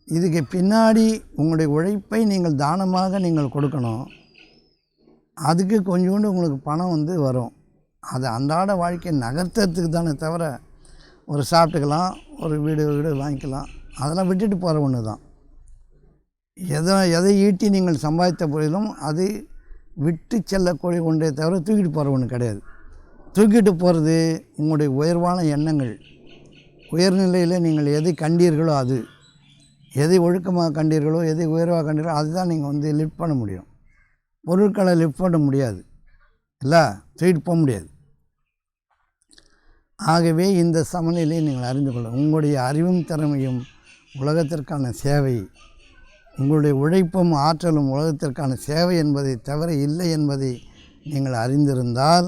இதுக்கு பின்னாடி உங்களுடைய உழைப்பை நீங்கள் தானமாக நீங்கள் கொடுக்கணும். அதுக்கு கொஞ்சோண்டு உங்களுக்கு பணம் வரும். அதை அன்றாட வாழ்க்கையை நகர்த்துறதுக்கு தானே தவிர ஒரு சாப்பிட்டுக்கலாம், ஒரு வீடு வாங்கிக்கலாம், அதெல்லாம் விட்டுட்டு போகிற ஒன்று தான். எதை ஈட்டி நீங்கள் சம்பாதித்த பொழுதும் அது விட்டு செல்லக்கூடிய ஒன்றே தவிர தூக்கிட்டு போகிற ஒன்று கிடையாது. தூக்கிட்டு போகிறது உங்களுடைய உயர்வான எண்ணங்கள். உயர்நிலையில் நீங்கள் எதை கண்டீர்களோ அது, எதை ஒழுக்கமாக கண்டீர்களோ, எதை உயர்வாக கண்டீர்களோ அதுதான் நீங்கள் லிஃப்ட் பண்ண முடியும். பொருட்களை லிஃப்ட் பண்ண முடியாது, இல்லை, தூக்கிட்டு போக முடியாது. ஆகவே இந்த சமநிலையை நீங்கள் அறிந்து கொள்ள, உங்களுடைய அறிவும் திறமையும் உலகத்திற்கான சேவை, உங்களுடைய உழைப்பும் ஆற்றலும் உலகத்திற்கான சேவை என்பதை தவிர இல்லை என்பதை நீங்கள் அறிந்திருந்தால்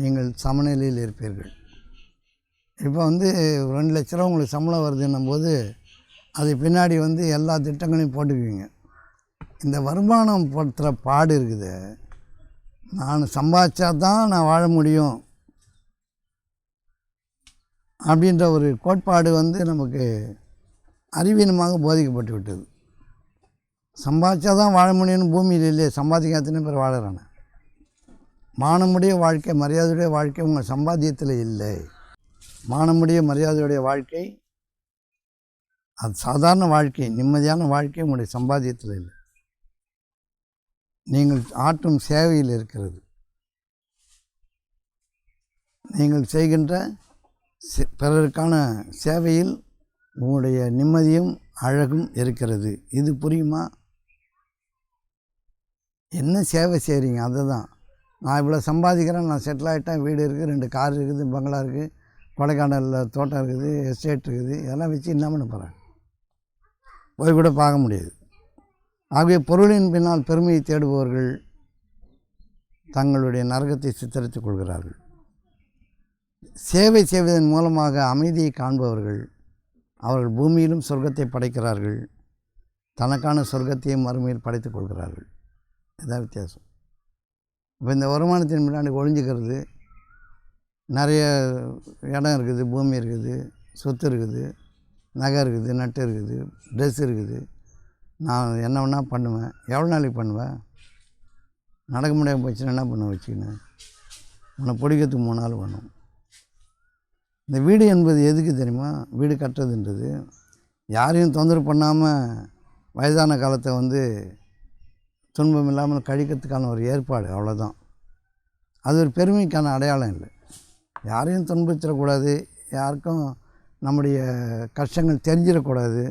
நீங்கள் சமநிலையில் இருப்பீர்கள். இப்போ 2 லட்ச ரூபா உங்களுக்கு சம்பளம் வருதுன்னும் போது அது பின்னாடி எல்லா திட்டங்களையும் போட்டுக்குவீங்க. இந்த வருமானம் படுத்துகிற பாடு இருக்குது. நான் சம்பாதிச்சா தான் நான் வாழ முடியும் அப்படின்ற ஒரு கோட்பாடு நமக்கு அறிவீனமாக போதிக்கப்பட்டு விட்டது. சம்பாதிச்சா தான் வாழ முடியும்னு பூமியில் இல்லையே, சம்பாதிக்காதன்னு பேர் வாழறானே. மானமுடைய வாழ்க்கை, மரியாதையுடைய வாழ்க்கை உங்கள் சம்பாத்தியத்தில் இல்லை. மானமுடைய மரியாதையுடைய வாழ்க்கை, அது சாதாரண வாழ்க்கை, நிம்மதியான வாழ்க்கை உங்களுடைய சம்பாத்தியத்தில் இல்லை. நீங்கள் ஆற்றும் சேவையில் இருக்கிறது. நீங்கள் செய்கின்ற பிறருக்கான சேவையில் உங்களுடைய நிம்மதியும் அழகும் இருக்கிறது. இது புரியுமா? என்ன சேவை செய்கிறீங்க? அதை தான் நான் இவ்வளோ சம்பாதிக்கிறேன், நான் செட்டில் ஆகிட்டேன், வீடு இருக்குது, 2 கார் இருக்குது, பங்களா இருக்குது, கொடைக்கானலில் தோட்டம் இருக்குது, எஸ்டேட் இருக்குது, இதெல்லாம் வச்சு என்ன பண்ண போகிறேன்? போய் கூட பார்க்க முடியாது. ஆகவே பொருளின் பின்னால் பெருமையை தேடுபவர்கள் தங்களுடைய நரகத்தை சித்தரித்துக் கொள்கிறார்கள். சேவை செய்வதன் மூலமாக அமைதியை காண்பவர்கள் அவர்கள் பூமியிலும் சொர்க்கத்தை படைக்கிறார்கள், தனக்கான சொர்க்கத்தையும் மறுமையில் படைத்துக் கொள்கிறார்கள். இதான் வித்தியாசம். இப்போ இந்த வருமானத்தின் முன்னாடி ஒழிஞ்சிக்கிறது, நிறைய இடம் இருக்குது, பூமி இருக்குது, சொத்து இருக்குது, நகை இருக்குது, நட்டு இருக்குது, ட்ரெஸ் இருக்குது, நான் என்ன வேணால் பண்ணுவேன். எவ்வளோ நாளைக்கு பண்ணுவேன்? நடக்க முடியாமல் போச்சுன்னா என்ன பண்ண வச்சுக்கின்னு? உன்னை பிடிக்கிறதுக்கு 3 நாள் வேணும். இந்த வீடு என்பது எதுக்கு தெரியுமா? வீடு கட்டுறதுன்றது யாரையும் தொந்தரவு பண்ணாமல் வயதான காலத்தை துன்பம் இல்லாமல் கழிக்கிறதுக்கான ஒரு ஏற்பாடு, அவ்வளோதான். அது ஒரு பெருமைக்கான அடையாளம் இல்லை. யாரையும் துன்புறுத்திடக்கூடாது, யாருக்கும் நம்முடைய கஷ்டங்கள் தெரிஞ்சிடக்கூடாது,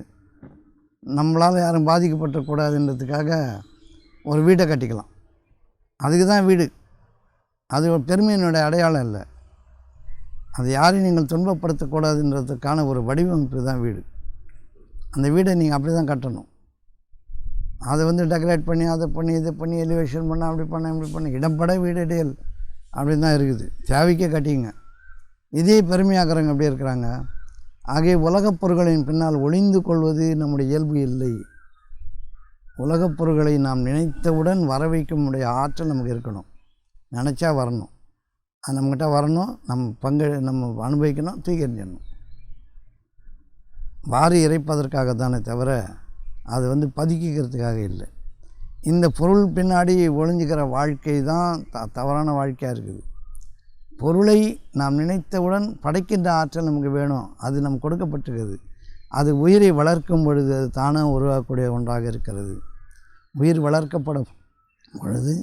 நம்மளால் யாரும் பாதிக்கப்படக்கூடாதுன்றதுக்காக ஒரு வீட்டை கட்டிக்கலாம். அதுக்கு தான் வீடு. அது ஒரு பெருமையினுடைய அடையாளம் இல்லை. அது யாரையும் நீங்கள் துன்பப்படுத்தக்கூடாதுன்றதுக்கான ஒரு வடிவமைப்பு தான் வீடு. அந்த வீடை நீங்கள் அப்படி தான் கட்டணும். அதை டெக்கரேட் பண்ணி, அதை பண்ணி, இதை பண்ணி, எலிவேஷன் பண்ண, அப்படி பண்ண, இப்படி பண்ண, இடம்பட வீடு இடையல் அப்படின்னு தான் இருக்குது. தேவைக்கே கட்டிங்க. இதே பெருமையாக்குறவங்க எப்படி இருக்கிறாங்க? ஆகிய உலகப் பொருள்களின் பின்னால் ஒளிந்து கொள்வது நம்முடைய இயல்பு இல்லை. உலகப் பொருள்களை நாம் நினைத்தவுடன் வர வைக்க ஆற்றல் நமக்கு இருக்கணும். நினச்சா வரணும், அது நம்மக்கிட்ட வரணும், நம்ம அனுபவிக்கணும், தூக்கி எறிஞ்சிடணும். வாரி இறைப்பதற்காக தானே தவிர அது பதுக்கிக்கிறதுக்காக இல்லை. இந்த பொருள் பின்னாடி ஒளிஞ்சிக்கிற வாழ்க்கை தான் தவறான வாழ்க்கையாக இருக்குது. பொருளை நாம் நினைத்தவுடன் படைக்கின்ற ஆற்றல் நமக்கு வேணும், அது நமக்கு கொடுக்கப்பட்டிருக்கிறது. அது உயிரை வளர்க்கும் பொழுது அது தானாக உருவாக்கக்கூடிய ஒன்றாக இருக்கிறது. உயிர் வளர்க்கப்படும் பொழுது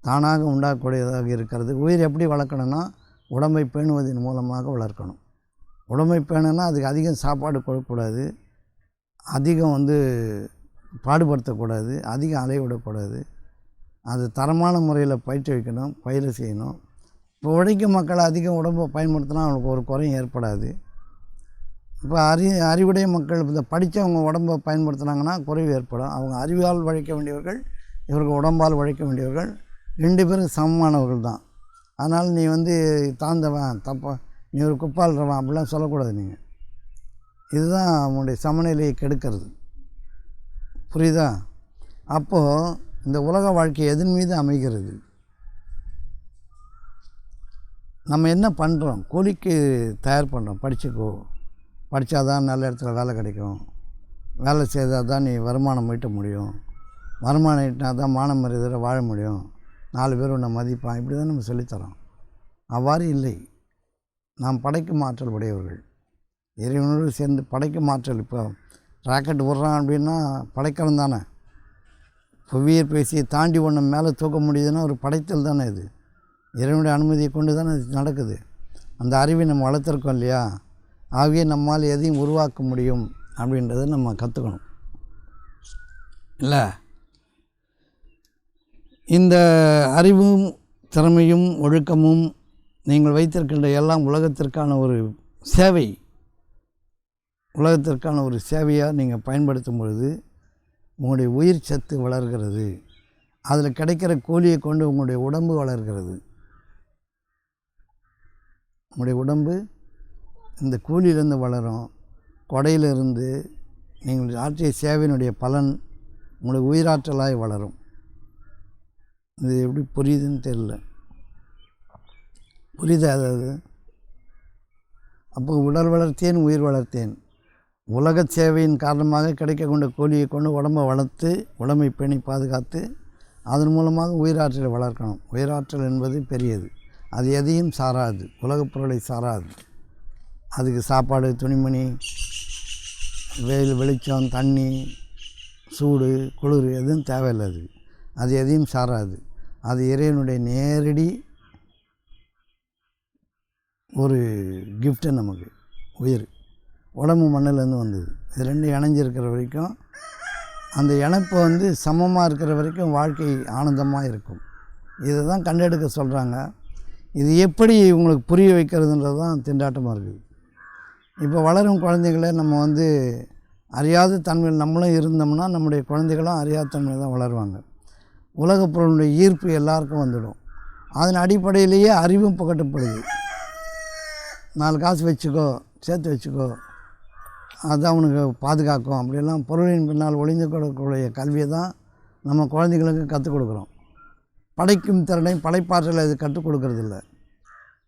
தானாக உண்டாகக்கூடியதாக இருக்கிறது. உயிர் எப்படி வளர்க்கணும்னா உடம்பை பேணுவதன் மூலமாக வளர்க்கணும். உடம்பை பேணுன்னா அதுக்கு அதிகம் சாப்பாடு கொடுக்கக்கூடாது, அதிகம் பாடுபடுத்தக்கூடாது, அதிகம் அலைவிடக்கூடாது. அது தரமான முறையில் பயிற்றுவிக்கணும், பயிர் செய்யணும். இப்போ உழைக்கும் மக்கள் அதிகம் உடம்பை பயன்படுத்தினா அவங்களுக்கு ஒரு குறையும் ஏற்படாது. இப்போ அறிவுடைய மக்கள் இந்த படித்தவங்க உடம்பை பயன்படுத்தினாங்கன்னா குறைவு ஏற்படும். அவங்க அறிவால் உழைக்க வேண்டியவர்கள், இவர்கள் உடம்பால் உழைக்க வேண்டியவர்கள், 2 பேரும் சமமானவர்கள் தான். அதனால் நீ தாழ்ந்தவன், தப்பா, நீ ஒரு குப்பாள்றவன் அப்படிலாம் சொல்லக்கூடாது. நீங்கள் இதுதான் அவங்களுடைய சமநிலையை கெடுக்கிறது. புரியுதா? அப்போது இந்த உலக வாழ்க்கை எதன் மீது அமைகிறது? நம்ம என்ன பண்ணுறோம்? கூலிக்கு தயார் பண்ணுறோம். படிச்சுக்கோ, படித்தாதான் நல்ல இடத்துல வேலை கிடைக்கும், வேலை செய்தால் தான் நீ வருமானம் ஈட்ட முடியும், வருமானம் ஈட்டினா தான் மான மரியாதையில் வாழ முடியும், 4 பேர் உன்னை மதிப்பான், இப்படி தான் நம்ம சொல்லித்தரோம். அவ்வாறு இல்லை. நாம் படைக்கும் ஆற்றல் உடையவர்கள், இறைவனோடு சேர்ந்து படைக்கும் ஆற்றல். இப்போ ராக்கெட் விட்றான் அப்படின்னா படைக்கிறோம் தானே. புவியீர் பேசியை தாண்டி ஒன்று மேலே தூக்க முடியுதுன்னா ஒரு படைத்தல் தானே. இது இறைவனுடைய அனுமதியை கொண்டு தானே அது நடக்குது. அந்த அறிவை நம்ம வளர்த்துருக்கோம் இல்லையா? ஆகவே நம்மால் எதையும் உருவாக்க முடியும் அப்படின்றத நம்ம கற்றுக்கணும் இல்லை? இந்த அறிவும் திறமையும் ஒழுக்கமும் நீங்கள் வைத்திருக்கின்ற எல்லாம் உலகத்திற்கான ஒரு சேவை, உலகத்திற்கான ஒரு சேவையாக நீங்கள் பயன்படுத்தும் பொழுது உங்களுடைய உயிர் சத்து வளர்கிறது. அதில் கிடைக்கிற கூலியை கொண்டு உங்களுடைய உடம்பு வளர்கிறது. உங்களுடைய உடம்பு இந்த கூலியிலேருந்து வளரும். கொடையிலிருந்து நீங்கள் ஆற்றிய சேவையினுடைய பலன் உங்களுடைய உயிராற்றலாய் வளரும். இது எப்படி புரியுதுன்னு தெரியல. புரியுதா? அதாவது அப்போ உடல் வளர்த்தேன், உயிர் வளர்த்தேன். உலக சேவையின் காரணமாக கிடைக்கக்கூடிய கூலியை கொண்டு உடம்பை வளர்த்து உடம்பை பேணி பாதுகாத்து அதன் மூலமாக உயிராற்றலை வளர்க்கணும். உயிராற்றல் என்பது பெரியது. அது எதையும் சாராது, உலகப் பொருளை சாராது. அதுக்கு சாப்பாடு, துணிமணி, வெயில், வெளிச்சம், தண்ணி, சூடு, குளிர் எதுவும் தேவையில்லை. அது எதையும் சாராது. அது இறைவனுடைய நேரடி ஒரு கிஃப்ட்டு நமக்கு. உயிர் உடம்பு மண்ணிலேருந்து வந்தது. இது 2 இணைஞ்சிருக்கிற வரைக்கும், அந்த இணைப்பு சமமாக இருக்கிற வரைக்கும் வாழ்க்கை ஆனந்தமாக இருக்கும். இதை தான் கண்டெடுக்க சொல்கிறாங்க. இது எப்படி உங்களுக்கு புரிய வைக்கிறதுன்றது தான் திண்டாட்டமாக இருக்குது. இப்போ வளரும் குழந்தைகளை நம்ம அறியாத தன்மையில் நம்மளும் இருந்தோம்னா நம்முடைய குழந்தைகளும் அறியாத தன்மையில் தான் வளருவாங்க. உலகப் பொருளுடைய ஈர்ப்பு எல்லாருக்கும் வந்துடும். அதன் அடிப்படையிலேயே அறிவும் புகட்டப்படுது. 4 காசு வச்சுக்கோ, சேர்த்து வச்சுக்கோ, அதுதான் அவனுக்கு பாதுகாக்கும். அப்படியெல்லாம் பொருளின் பின்னால் ஒளிந்து கொடுக்கக்கூடிய கல்வியை தான் நம்ம குழந்தைகளுக்கு கற்றுக் கொடுக்குறோம். படைக்கும் திறனை, படைப்பாற்றலை அது கற்றுக் கொடுக்கறதில்ல.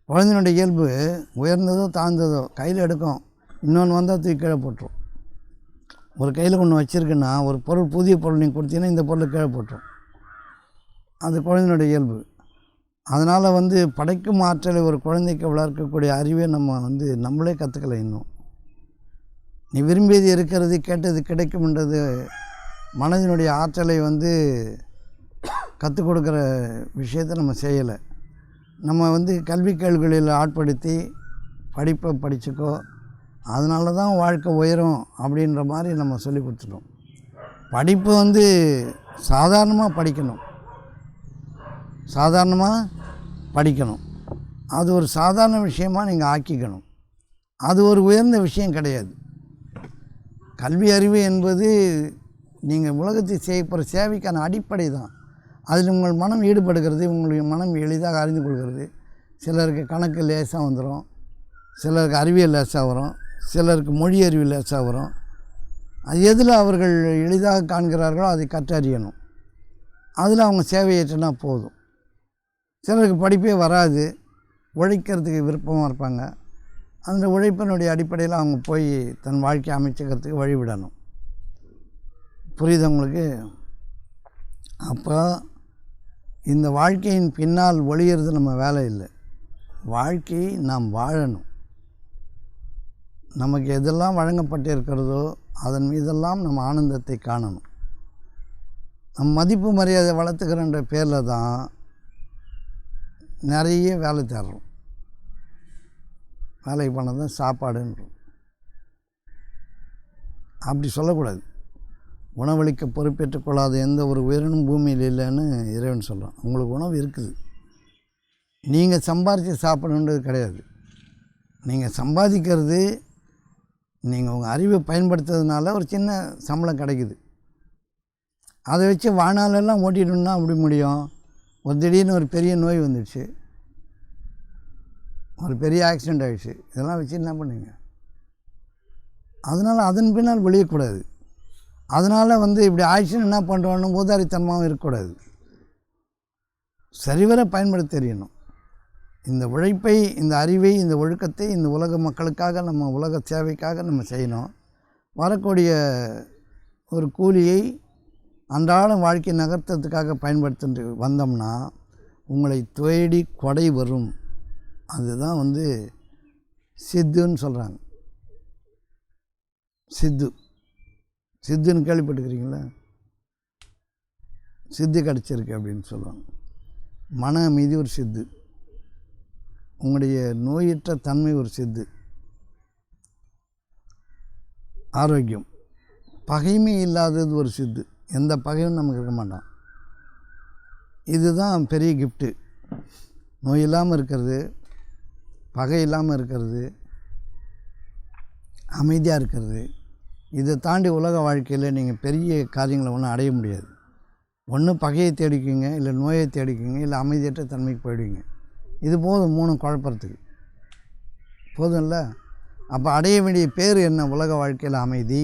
குழந்தையினுடைய இயல்பு உயர்ந்ததோ தாழ்ந்ததோ கையில் எடுக்கும், இன்னொன்று வந்தால் தூக்கி கீழே போட்டுரும். ஒரு கையில் ஒன்று வச்சுருக்குன்னா ஒரு பொருள், புதிய பொருள் நீங்கள் கொடுத்தீங்கன்னா இந்த பொருளை கீழே போட்டுரும். அது குழந்தையினுடைய இயல்பு. அதனால் படைக்கும் ஆற்றலை ஒரு குழந்தைக்கு வளர்க்கக்கூடிய அறிவை நம்ம நம்மளே கற்றுக்கலை. இன்னும் நீ விரும்பியது இருக்கிறது, கேட்டது கிடைக்கும்ன்றது மனதினுடைய ஆற்றலை கற்றுக் கொடுக்குற விஷயத்தை நம்ம செய்யலை. நம்ம கல்வி கேள்விகளில் ஆட்படுத்தி படிப்பை படிச்சுக்கோ, அதனால தான் வாழ்க்கை உயரும் அப்படின்ற மாதிரி நம்ம சொல்லி கொடுத்துட்டோம். படிப்பு சாதாரணமாக படிக்கணும், சாதாரணமாக படிக்கணும். அது ஒரு சாதாரண விஷயமாக நீங்கள் ஆக்கிக்கணும். அது ஒரு உயர்ந்த விஷயம் கிடையாது. கல்வி அறிவு என்பது நீங்கள் உலகத்தை செய்ய போகிற சேவைக்கான அடிப்படை தான். அதில் உங்கள் மனம் ஈடுபடுகிறது, உங்களுடைய மனம் எளிதாக அறிந்து கொள்கிறது. சிலருக்கு கணக்கு லேசாக வந்துடும், சிலருக்கு அறிவியல் லேசாக வரும், சிலருக்கு மொழி அறிவு லேசாக வரும். அது எதில் அவர்கள் எளிதாக காண்கிறார்களோ அதை கற்றறியணும். அதில் அவங்க சேவையேற்றினா போதும். சிலருக்கு படிப்பே வராது, உழைக்கிறதுக்கு விருப்பமாக இருப்பாங்க. அந்த உழைப்பினுடைய அடிப்படையில் அவங்க போய் தன் வாழ்க்கையை அமைச்சுக்கிறதுக்கு வழிவிடணும். புரியுது உங்களுக்கு? அப்போ இந்த வாழ்க்கையின் பின்னால் ஒளியிறது நம்ம வேலை இல்லை. வாழ்க்கையை நாம் வாழணும். நமக்கு எதெல்லாம் வழங்கப்பட்டு இருக்கிறதோ அதன் மீதெல்லாம் நம்ம ஆனந்தத்தை காணணும். நம் மதிப்பு மரியாதை வளர்த்துக்கிறன்ற பேரில் தான் நிறைய வேலை தேடுறோம். வேலைக்கு போனால் தான் சாப்பாடுன்றோம். அப்படி சொல்லக்கூடாது. உணவளிக்க பொறுப்பேற்றுக் கொள்ளாத எந்த ஒரு உயிரினும் பூமியில் இல்லைன்னு இறைவன் சொல்கிறான். உங்களுக்கு உணவு இருக்குது, நீங்கள் சம்பாதிச்சு சாப்பிடணுன்றது கிடையாது. நீங்கள் சம்பாதிக்கிறது நீங்கள் உங்கள் அறிவை பயன்படுத்துறதுனால ஒரு சின்ன சம்பளம் கிடைக்குது. அதை வச்சு வாழ்நாளெல்லாம் ஓட்டிடணுன்னா அப்படி முடியும்? ஒரு திடீர்னு ஒரு பெரிய நோய் வந்துடுச்சு, ஒரு பெரிய ஆக்சிடெண்ட் ஆகிடுச்சு, இதெல்லாம் வச்சு என்ன பண்ணுங்க? அதனால் அதன் பின்னால் விளையக்கூடாது. அதனால் இப்படி ஆயிடுச்சுன்னு என்ன பண்ணுறோன்னு ஊதாரித்தனமாகவும் இருக்கக்கூடாது. சரிவர பயன்படுத்த தெரியணும். இந்த உழைப்பை, இந்த அறிவை, இந்த ஒழுக்கத்தை இந்த உலக மக்களுக்காக, நம்ம உலக சேவைக்காக நம்ம செய்யணும். வரக்கூடிய ஒரு கூலியை அன்றாடம் வாழ்க்கை நகர்த்தத்துக்காக பயன்படுத்திட்டு வந்தோம்னா உங்களை தேடி கொடை வரும். அதுதான் சித்துன்னு சொல்கிறாங்க. சித்துன்னு கேள்விப்பட்டுக்கிறீங்களா? சித்து கிடச்சிருக்கு அப்படின்னு சொல்லுவாங்க. மன அமைதி ஒரு சித்து, உங்களுடைய நோயற்ற தன்மை ஒரு சித்து, ஆரோக்கியம், பகைமை இல்லாதது ஒரு சித்து. எந்த பகையும் நமக்கு இருக்க மாட்டான். இதுதான் பெரிய கிஃப்ட்டு. நோய் இல்லாமல் இருக்கிறது, பகை இல்லாமல் இருக்கிறது, அமைதியாக இருக்கிறது. இதை தாண்டி உலக வாழ்க்கையில் நீங்கள் பெரிய காரியங்களை ஒன்றும் அடைய முடியாது. ஒன்று பகையை தேடிக்குங்க, இல்லை நோயை தேடிக்குங்க, இல்லை அமைதியற்ற தன்மைக்கு போயிடுவீங்க. இது போதும், 3 குழப்பறதுக்கு போதும்ல. அப்போ அடைய வேண்டிய பேர் என்ன? உலக வாழ்க்கையில் அமைதி,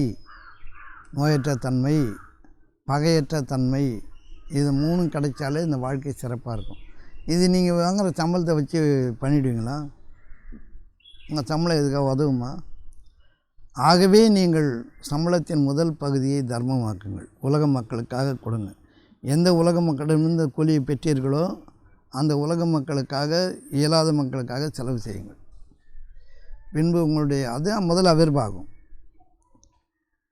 நோயற்ற தன்மை, பகையற்ற தன்மை. இது 3 கிடைச்சாலே இந்த வாழ்க்கை சிறப்பாக இருக்கும். இது நீங்கள் வாங்குகிற சம்பளத்தை வச்சு பண்ணிவிடுவீங்களா? உங்கள் சம்பளம் எதுக்காக உதவுமா? ஆகவே நீங்கள் சம்பளத்தின் முதல் பகுதியை தர்மமாக்குங்கள். உலக மக்களுக்காக கொடுங்க. எந்த உலக மக்களிடமிருந்து கூலியை பெற்றீர்களோ அந்த உலக மக்களுக்காக, இயலாத மக்களுக்காக செலவு செய்யுங்கள். பின்பு உங்களுடைய அதுதான் முதல் அவிர்வாகும்.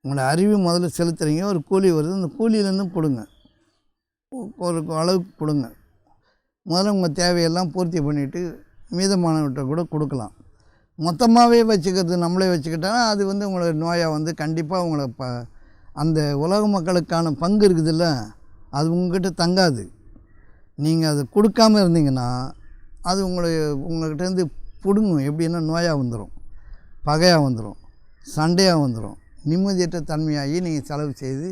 உங்களோட அறிவு முதல்ல செலுத்துறீங்க, ஒரு கூலி வருது, அந்த கூலியிலேருந்து கொடுங்க, ஒரு அளவுக்கு கொடுங்க. முதல்ல உங்கள் தேவையெல்லாம் பூர்த்தி பண்ணிவிட்டு மீதமானவற்றை கூட கொடுக்கலாம். மொத்தமாகவே வச்சுக்கிறது, நம்மளே வச்சுக்கிட்டால் அது உங்களோட நோயாக கண்டிப்பாக உங்களை அந்த உலக மக்களுக்கான பங்கு இருக்குதுல்ல, அது உங்கள்கிட்ட தங்காது. நீங்கள் அதை கொடுக்காமல் இருந்தீங்கன்னா அது உங்கள்கிட்டேருந்து பிடுங்கும். எப்படின்னா நோயாக வந்துடும், பகையாக வந்துடும், சண்டையாக வந்துடும், நிம்மதியற்ற தன்மையாகி நீங்கள் செலவு செய்து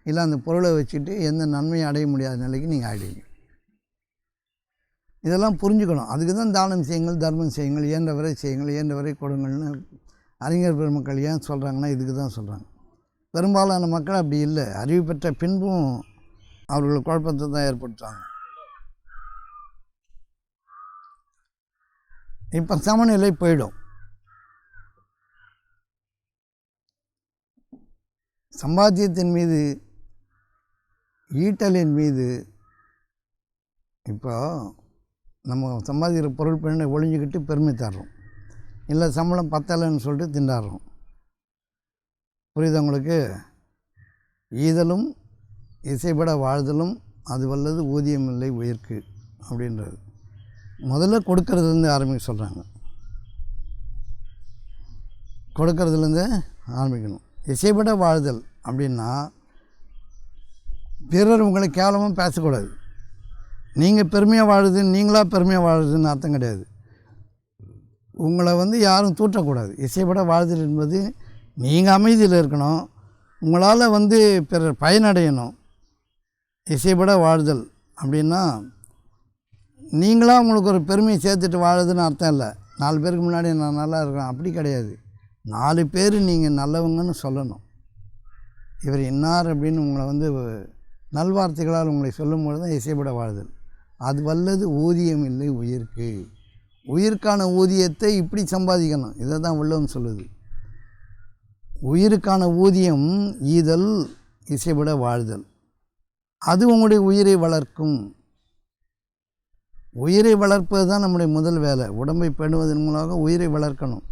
இல்லை அந்த பொருளை வச்சுட்டு எந்த நன்மையும் அடைய முடியாத நிலைக்கு நீங்கள் ஆகிடுவீங்க. இதெல்லாம் புரிஞ்சுக்கணும். அதுக்கு தான் தானம் செய்யுங்கள், தர்மம் செய்யுங்கள், இயன்றவரை செய்யுங்கள், இயன்றவரை கொடுங்கள்னு அறிஞர் பெருமக்கள் ஏன் சொல்கிறாங்கன்னா இதுக்கு தான் சொல்கிறாங்க. பெரும்பாலான மக்கள் அப்படி இல்லை. அறிவு பெற்ற பின்பும் அவர்கள் குழப்பத்தை தான் ஏற்படுத்துவாங்க. இப்போ சமநிலை போயிடும். சம்பாத்தியத்தின் மீது, ஈட்டலின் மீது, இப்போ நம்ம சம்பாதிக்கிற பொருள் பெண்ணை ஒழிஞ்சிக்கிட்டு பெருமை தர்றோம், இல்லை சம்பளம் பத்தலைன்னு சொல்லிட்டு திண்டாடுறோம். புரியுது உங்களுக்கு? ஈதலும் இசைப்பட வாழ்தலும் அது வல்லது ஊதியமில்லை உயிர்க்கு அப்படின்றது. முதல்ல கொடுக்கறதுலேருந்து ஆரம்பிக்க சொல்கிறாங்க. கொடுக்கறதுலேருந்து ஆரம்பிக்கணும். இசைப்பட வாழ்தல் அப்படின்னா பிறர் உங்களை கேவலமாக பேசக்கூடாது. நீங்கள் பெருமையாக வாழுது, நீங்களாக பெருமையாக வாழுதுன்னு அர்த்தம் கிடையாது. உங்களை யாரும் தூற்றக்கூடாது. இசைப்பட வாழ்தல் என்பது நீங்கள் அமைதியில் இருக்கணும், உங்களால் பிறர் பயனடையணும். இசைப்பட வாழ்தல் அப்படின்னா நீங்களாக உங்களுக்கு ஒரு பெருமையை சேர்த்துட்டு வாழுதுன்னு அர்த்தம் இல்லை. 4 பேருக்கு முன்னாடி நான் நல்லா இருக்கேன் அப்படி கிடையாது. 4 பேர் நீங்கள் நல்லவங்கன்னு சொல்லணும். இவர் இன்னார் அப்படின்னு உங்களை வந்து நல்வார்த்தைகளால் உங்களை சொல்லும்போது தான் இசைப்பட வாழ்தல். அது வல்லது ஊதியம் இல்லை உயிர்க்கு. உயிருக்கான ஊதியத்தை இப்படி சம்பாதிக்கணும். இதை தான் உள்ளவன் சொல்லுது. உயிருக்கான ஊதியம் ஈதல் இசைப்பட வாழ்தல். அது உங்களுடைய உயிரை வளர்க்கும். உயிரை வளர்ப்பது தான் நம்முடைய முதல் வேலை. உடம்பை பேணுவதன் மூலமாக உயிரை வளர்க்கணும்.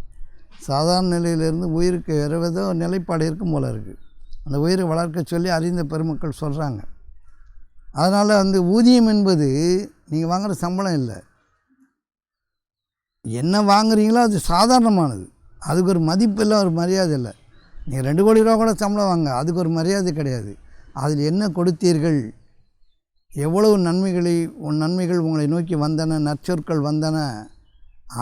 சாதாரண நிலையிலிருந்து உயிருக்கு வேறு நிலைப்பாடு இருக்கும் போல இருக்குது. அந்த உயிரை வளர்க்க சொல்லி அறிந்த பெருமக்கள் சொல்கிறாங்க. அதனால் அந்த ஊதியம் என்பது நீங்கள் வாங்குகிற சம்பளம் இல்லை. என்ன வாங்குறீங்களோ அது சாதாரணமானது. அதுக்கு ஒரு மதிப்பு இல்லை, ஒரு மரியாதை இல்லை. நீங்கள் 2 கோடி ரூபா கூட சம்பளம் வாங்க, அதுக்கு ஒரு மரியாதை கிடையாது. அதில் என்ன கொடுத்தீர்கள், எவ்வளவு நன்மைகள் உங்களை நோக்கி வந்தன, நற்சொற்கள் வந்தன,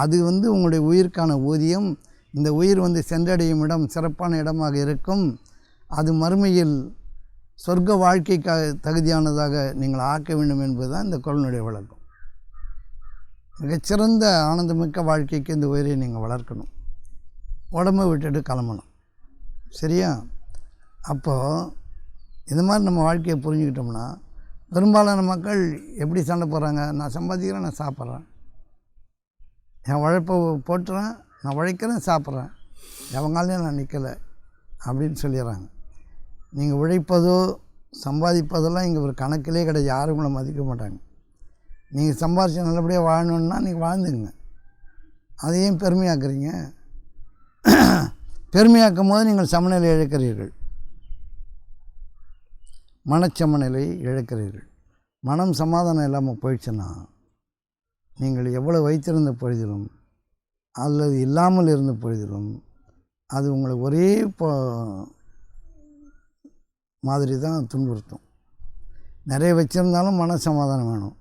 அது வந்து உங்களுடைய உயிருக்கான ஊதியம். இந்த உயிர் வந்து சென்றடையும் இடம் சிறப்பான இடமாக இருக்கும். அது மறுமையில் சொர்க்க வாழ்க்கைக்காக தகுதியானதாக நீங்கள் ஆக்க வேண்டும் என்பது தான் இந்த குறளுடைய விளக்கம். மிகச்சிறந்த ஆனந்தமிக்க வாழ்க்கைக்கு இந்த உயிரை நீங்கள் வளர்க்கணும். உடம்பை விட்டுட்டு கிளம்பணும். சரியா? அப்போது இது மாதிரி நம்ம வாழ்க்கையை புரிஞ்சுக்கிட்டோம்னா பெரும்பாலான மக்கள் எப்படி சண்டை போடுறாங்க? நான் சம்பாதிக்கிறேன், நான் சாப்பிட்றேன், என் உழைப்பை போட்டுறேன், நான் உழைக்கிறேன், சாப்பிட்றேன், எவங்காலையும் நான் நிற்கலை அப்படின்னு சொல்லிடுறாங்க. நீங்கள் உழைப்பதோ சம்பாதிப்பதெல்லாம் இங்கே ஒரு கணக்கிலே கிடையாது. யாரும் உங்களை மதிக்க மாட்டாங்க. நீங்கள் சம்பாதிச்சு நல்லபடியாக வாழணுன்னா நீங்கள் வாழ்ந்துங்க. அதையும் பெருமையாக்குறீங்க. பெருமையாக்கும் போது நீங்கள் சமநிலை இழக்கிறீர்கள், மனச்சமநிலை இழக்கிறீர்கள். மனம் சமாதானம் இல்லாமல் போயிடுச்சுன்னா நீங்கள் எவ்வளோ வைத்திருந்த பொழுதிலும் அல்லது இல்லாமல் இருந்த பொழுதிலும் அது உங்களை ஒரே மாதிரி தான் துன்புறுத்தும். நிறைய வச்சுருந்தாலும் மனசமாதானம் வேணும்,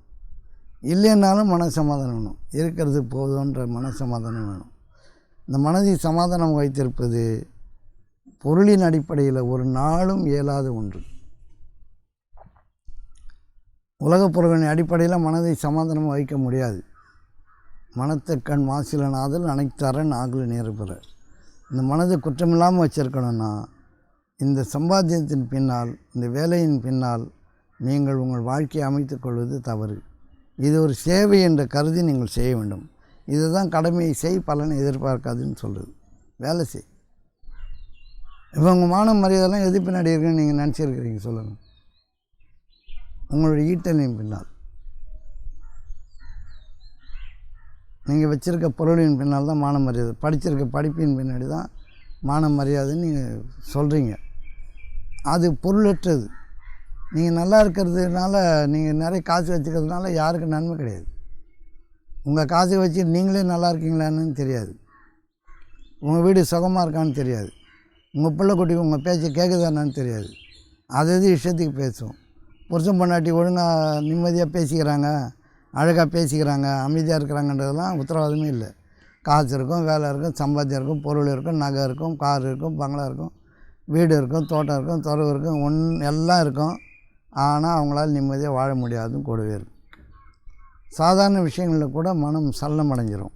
இல்லைன்னாலும் மனசமாதானம் வேணும், இருக்கிறது போதுன்ற மனசமாதானம் வேணும். இந்த மனதை சமாதானம் வைத்திருப்பது பொருளின் அடிப்படையில் ஒரு நாளும் இயலாத ஒன்று. உலகப் பொருளின் அடிப்படையில் மனதை சமாதானம் வைக்க முடியாது. மனத்திற்கண் மாசிலனாதல் அனைத்தரன் ஆகல நேருபெற. இந்த மனதை குற்றமில்லாமல் வச்சுருக்கணும்னா இந்த சம்பாத்தியத்தின் பின்னால், இந்த வேலையின் பின்னால் நீங்கள் உங்கள் வாழ்க்கையை அமைத்துக் கொள்வது தவறு. இது ஒரு சேவை என்ற கருதி நீங்கள் செய்ய வேண்டும். இதை தான் கடமையை செய், பலனை எதிர்பார்க்காதுன்னு சொல்லுது. வேலை செய். இப்போ உங்கள் மான மரியாதைலாம் எது பின்னாடி இருக்குன்னு நீங்கள் நினச்சிருக்கிறீங்க சொல்லுங்கள்? உங்களுடைய ஈட்டலின் பின்னால், நீங்கள் வச்சுருக்க பொருளின் பின்னால் தான் மான மரியாதை. படிச்சிருக்க படிப்பின் பின்னாடி தான் மான மரியாதைன்னு நீங்கள் சொல்கிறீங்க. அது பொருளற்றது. நீங்கள் நல்லா இருக்கிறதுனால, நீங்கள் நிறைய காசு வச்சுக்கிறதுனால யாருக்கும் நன்மை கிடையாது. உங்கள் காசை வச்சு நீங்களே நல்லா இருக்கீங்களான்னு தெரியாது. உங்கள் வீடு சுகமாக இருக்கான்னு தெரியாது. உங்கள் பிள்ளை குட்டி உங்கள் பேச்சை கேட்குதானான்னு தெரியாது. அது இஷ்டத்துக்கு பேசும். புருஷன் பொண்டாட்டி ஒழுங்காக நிம்மதியாக பேசிக்கிறாங்க, அழகாக பேசிக்கிறாங்க, அமைதியாக இருக்கிறாங்கன்றதெல்லாம் உத்தரவாதமே இல்லை. காசு இருக்கும், வேலை இருக்கும், சம்பாத்தியம் இருக்கும், பொருள் இருக்கும், நகை இருக்கும், கார் இருக்கும், பங்களா இருக்கும், வீடு இருக்கும், தோட்டம் இருக்கும், துறவு இருக்கும், எல்லாம் இருக்கும். ஆனால் அவங்களால நிம்மதியாக வாழ முடியாதுன்னு கூடவே இருக்கும். சாதாரண விஷயங்களில் கூட மனம் சலனம் அடைஞ்சிரும்.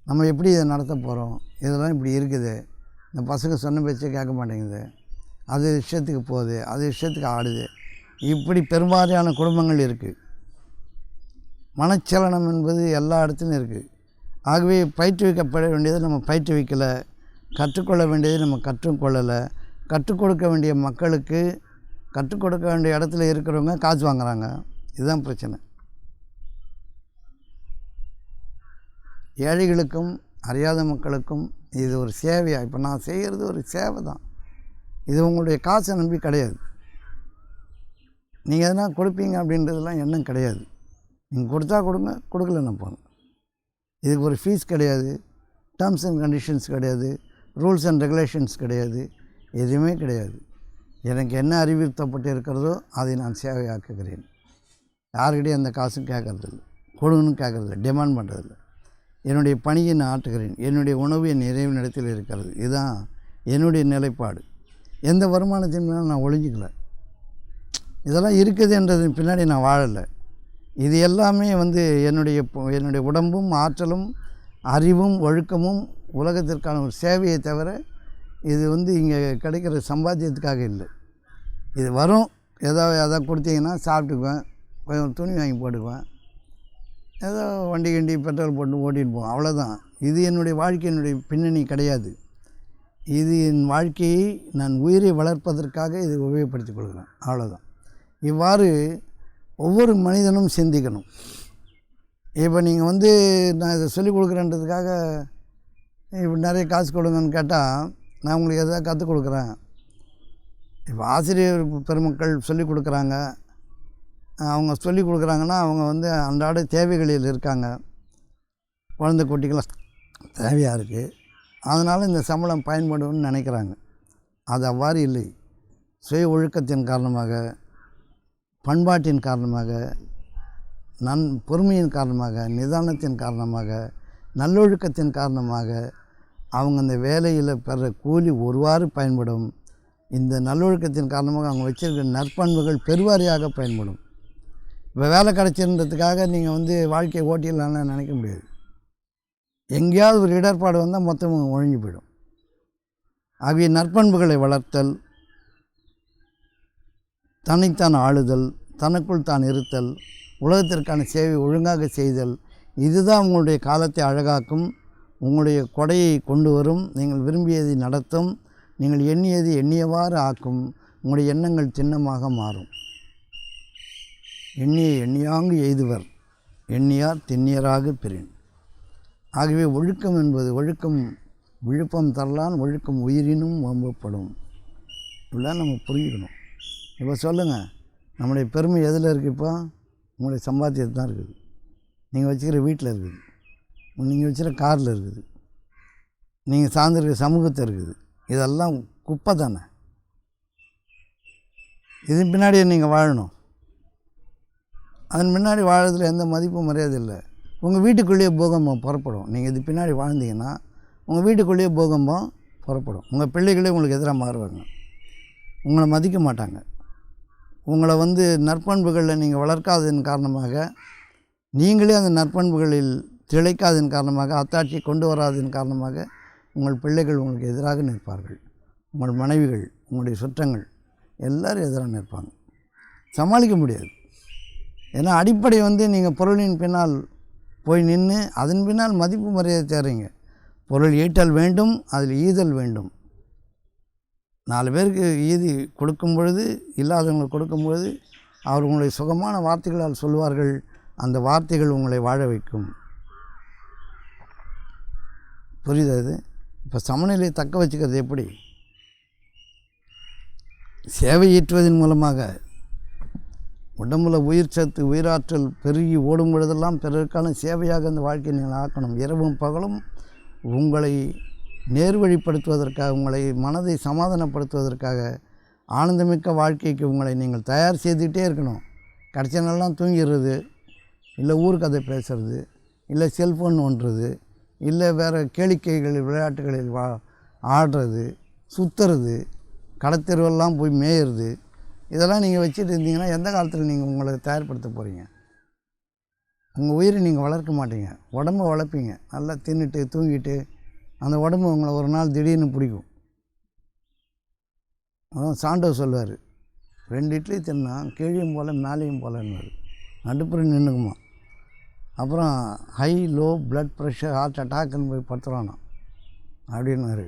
நம்ம எப்படி இதை நடத்த போகிறோம்? இதெல்லாம் இப்படி இருக்குது, இந்த பசங்க சொன்ன பேச்சே கேட்க மாட்டேங்குது, அது இஷ்டத்துக்கு போகுது, அது இஷ்டத்துக்கு ஆடுது. இப்படி பெரும்பாலான குடும்பங்கள் இருக்குது. மனச்சலனம் என்பது எல்லா இடத்துலையும் இருக்குது. ஆகவே பயிற்றுவிக்கப்பட வேண்டியதை நம்ம பயிற்றுவிக்கலை, கற்றுக்கொள்ள வேண்டியதை நம்ம கற்றுக்கொள்ளலை. கற்றுக் கொடுக்க வேண்டிய மக்களுக்கு, கற்றுக் கொடுக்க வேண்டிய இடத்துல இருக்கிறவங்க காசு வாங்குகிறாங்க. இதுதான் பிரச்சனை. ஏழைகளுக்கும் அறியாத மக்களுக்கும் இது ஒரு சேவையாக, இப்போ நான் செய்கிறது ஒரு சேவை தான். இது உங்களுடைய காசை நம்பி கிடையாது. நீங்கள் எதனா கொடுப்பீங்க அப்படின்றதெல்லாம் எண்ணம் கிடையாது. நீங்கள் கொடுத்தா கொடுங்க, கொடுக்கலன்னா போங்க. இதுக்கு ஒரு ஃபீஸ் கிடையாது, டேர்ம்ஸ் அண்ட் கண்டிஷன்ஸ் கிடையாது, ரூல்ஸ் அண்ட் ரெகுலேஷன்ஸ் கிடையாது, எதுவுமே கிடையாது. எனக்கு என்ன அறிவுறுத்தப்பட்டு இருக்கிறதோ அதை நான் சேவையாக்குகிறேன். யாருக்கிட்டையும் அந்த காசும் கேட்கறதில்லை, கொடுங்கன்னு கேட்கறதில்லை, டிமாண்ட் பண்ணுறதில்லை. என்னுடைய பணியை நான் ஆற்றுகிறேன். என்னுடைய உணவு என் இறைவனிடத்தில் இருக்கிறது. இதுதான் என்னுடைய நிலைப்பாடு. எந்த வருமானத்தின் மேலும் நான் ஒழிஞ்சிக்கல. இதெல்லாம் இருக்குதுன்றதின் பின்னாடி நான் வாழலை. இது எல்லாமே என்னுடைய உடம்பும் ஆற்றலும் அறிவும் ஒழுக்கமும் உலகத்திற்கான ஒரு சேவையை தவிர இது வந்து இங்கே கிடைக்கிற சம்பாத்தியத்துக்காக இல்லை. இது வரும், எதை கொடுத்தீங்கன்னா சாப்பிட்டுக்குவேன், கொஞ்சம் துணி வாங்கி போட்டுக்குவேன், ஏதோ வண்டி கிண்டி பெட்ரோல் போட்டு ஓட்டிகிட்டு போவோம், அவ்வளோதான். இது என்னுடைய வாழ்க்கையினுடைய பின்னணி கிடையாது. இது என் வாழ்க்கையை நான் உயிரை வளர்ப்பதற்காக இதை உபயோகப்படுத்திக் கொள்கிறேன், அவ்வளோதான். இவ்வாறு ஒவ்வொரு மனிதனும் சிந்திக்கணும். இப்போ நீங்கள் வந்து நான் இதை சொல்லிக் கொடுக்குறேன்றதுக்காக இப்போ நிறைய காசு கொடுங்கன்னு கேட்டால் நான் உங்களுக்கு எதாவது கற்றுக் கொடுக்குறேன். இப்போ ஆசிரியர் பெருமக்கள் சொல்லிக் கொடுக்குறாங்க, அவங்க சொல்லிக் கொடுக்குறாங்கன்னா அவங்க வந்து அன்றாட தேவைகளில் இருக்காங்க, குழந்தை குட்டிகளாம் தேவையாக இருக்குது, அதனால் இந்த சம்பளம் பயன்படும்னு நினைக்கிறாங்க. அது அவ்வாறு இல்லை. சுய ஒழுக்கத்தின் காரணமாக, பண்பாட்டின் காரணமாக, பொறுமையின் காரணமாக, நிதானத்தின் காரணமாக, நல்லொழுக்கத்தின் காரணமாக அவங்க அந்த வேலையில் பெற கூலி ஒருவாறு பயன்படும். இந்த நல்லொழுக்கத்தின் காரணமாக அவங்க வச்சிருக்கிற நற்பண்புகள் பெருவாரியாக பயன்படும். இப்போ வேலை கிடச்சிருன்றதுக்காக நீங்கள் வந்து வாழ்க்கையை ஓட்டிடலான்னு நினைக்க முடியாது. எங்கேயாவது ஒரு இடர்பாடு வந்தால் மொத்தம் ஒழிஞ்சு போயிடும். ஆகிய நற்பண்புகளை வளர்த்தல், தன்னைத்தான் ஆளுதல், தனக்குள் தான் இருத்தல், உலகத்திற்கான சேவை ஒழுங்காக செய்தல், இதுதான் உங்களுடைய காலத்தை அழகாக்கும், உங்களுடைய கொடையை கொண்டு வரும், நீங்கள் விரும்பியதை நடத்தும், நீங்கள் எண்ணியது எண்ணியவாறு ஆக்கும், உங்களுடைய எண்ணங்கள் சின்னமாக மாறும். எண்ணிய எண்ணியாங்கு எய்துவர், எண்ணியார் திண்ணியராக பெறின். ஆகவே ஒழுக்கம் என்பது, ஒழுக்கம் விழுப்பம் தரலான், ஒழுக்கம் உயிரினும் ஓம்பப்படும். இப்படிலாம் நம்ம புரிஞ்சுக்கணும். இப்போ சொல்லுங்கள், நம்முடைய பெருமை எதில் இருக்குது? இப்போ உங்களுடைய சம்பாத்தியத்தில் தான் இருக்குது. நீங்கள் வச்சுக்கிற வீட்டில் இருக்குது, நீங்கள் வச்சுக்கிற காரில் இருக்குது, நீங்கள் சார்ந்திருக்கிற சமூகத்தில் இருக்குது. இதெல்லாம் குப்பை தானே. இதன் பின்னாடியே நீங்கள் வாழணும். அதன் பின்னாடி வாழறதுல எந்த மதிப்பும் மரியாதை இல்லை. உங்கள் வீட்டுக்குள்ளேயே பூகம்பம் புறப்படும். நீங்கள் இது பின்னாடி வாழ்ந்தீங்கன்னா உங்கள் வீட்டுக்குள்ளேயே பூகம்பம் புறப்படும். உங்கள் பிள்ளைகளே உங்களுக்கு எதிராக மாறுவாங்க, உங்களை மதிக்க மாட்டாங்க. உங்களை வந்து நற்பண்புகளில் நீங்கள் வளர்க்காததன் காரணமாக, நீங்களே அந்த நற்பண்புகளில் திளைக்காததன் காரணமாக, அத்தாட்சி கொண்டு வராததன் காரணமாக உங்கள் பிள்ளைகள் உங்களுக்கு எதிராக நிற்பார்கள். உங்கள் மனைவிகள், உங்களுடைய சுற்றங்கள் எல்லோரும் எதிராக நிற்பாங்க. சமாளிக்க முடியாது. ஏன்னா அடிப்படை வந்து நீங்கள் பொருளின் பின்னால் போய் நின்று அதன் பின்னால் மதிப்பு மரியாதை தேடுறீங்க. பொருள் ஈட்டல் வேண்டும், அதில் ஈதல் வேண்டும். 4 பேருக்கு ஈதி கொடுக்கும் பொழுது, இல்லாதவங்களுக்கு கொடுக்கும் பொழுது அவர் உங்களுடைய சுகமான வார்த்தைகளால் சொல்வார்கள். அந்த வார்த்தைகள் உங்களை வாழ வைக்கும். புரியுது? அது இப்போ சமநிலையை தக்க வச்சுக்கிறது எப்படி? சேவை ஈற்றுவதன் மூலமாக உடம்புல உயிர் சத்து, உயிராற்றல் பெருகி ஓடும் பொழுதெல்லாம் பிறருக்கான சேவையாக அந்த வாழ்க்கையை நீங்கள் ஆக்கணும். இரவும் பகலும் உங்களை நேர்வழிப்படுத்துவதற்காக, உங்களை மனதை சமாதானப்படுத்துவதற்காக, ஆனந்தமிக்க வாழ்க்கைக்கு உங்களை நீங்கள் தயார் செய்துக்கிட்டே இருக்கணும். கடைசி நாளெலாம் தூங்கிடுறது, இல்லை ஊர்க்கதை பேசுகிறது, இல்லை செல்ஃபோன் நோண்டுறது, இல்லை வேறு கேளிக்கைகளில் விளையாட்டுகளில் ஆடுறது, சுற்றுறது, கடத்தெருவெல்லாம் போய் மேயிறது, இதெல்லாம் நீங்கள் வச்சுட்டு இருந்தீங்கன்னா எந்த காலத்தில் நீங்கள் உங்களை தயார்படுத்த போகிறீங்க? உங்கள் உயிரை நீங்கள் வளர்க்க மாட்டீங்க, உடம்பை வளர்ப்பீங்க. நல்லா தின்னுட்டு தூங்கிட்டு அந்த உடம்பு உங்களை ஒரு நாள் திடீர்னு பிடிக்கும். அதான் சாண்டோ சொல்லுவார், 2 இட்லி தின்னா கீழையும் போல் மேலேயும் போலன்னு நடுப்புற நின்றுக்குமா. அப்புறம் high low blood pressure, heart அட்டாக்குன்னு போய் படுத்துறானா அப்படின்னாரு.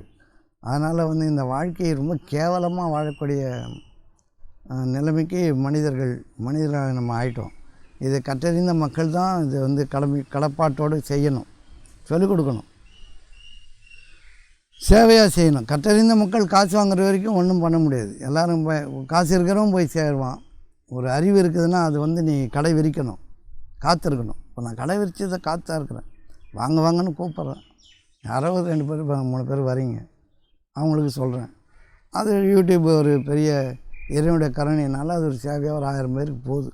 அதனால் வந்து இந்த வாழ்க்கையை ரொம்ப கேவலமாக வாழக்கூடிய நிலைமைக்கு மனிதர்களாக நம்ம ஆகிட்டோம். இதை கற்றறிந்த மக்கள் தான் இதை வந்து கடப்பாட்டோடு செய்யணும், சொல்லிக் கொடுக்கணும், சேவையாக செய்யணும். கற்றறிந்த மக்கள் காசு வாங்குற வரைக்கும் ஒன்றும் பண்ண முடியாது. எல்லோரும் காசு இருக்கிறவங்க போய் சேருவான். ஒரு அறிவு இருக்குதுன்னா அது வந்து நீ கடை விரிக்கணும், காத்திருக்கணும். இப்போ நான் கடை விரிச்சதை காத்தா இருக்கிறேன், வாங்கன்னு கூப்பிட்றேன். யாரோ 2 பேர் 3 பேர் வரீங்க, அவங்களுக்கு சொல்கிறேன். அது யூடியூப் ஒரு பெரிய இறைவனுடைய கருணையினால் அது ஒரு சேவையாக ஒரு 1000 பேருக்கு போகுது.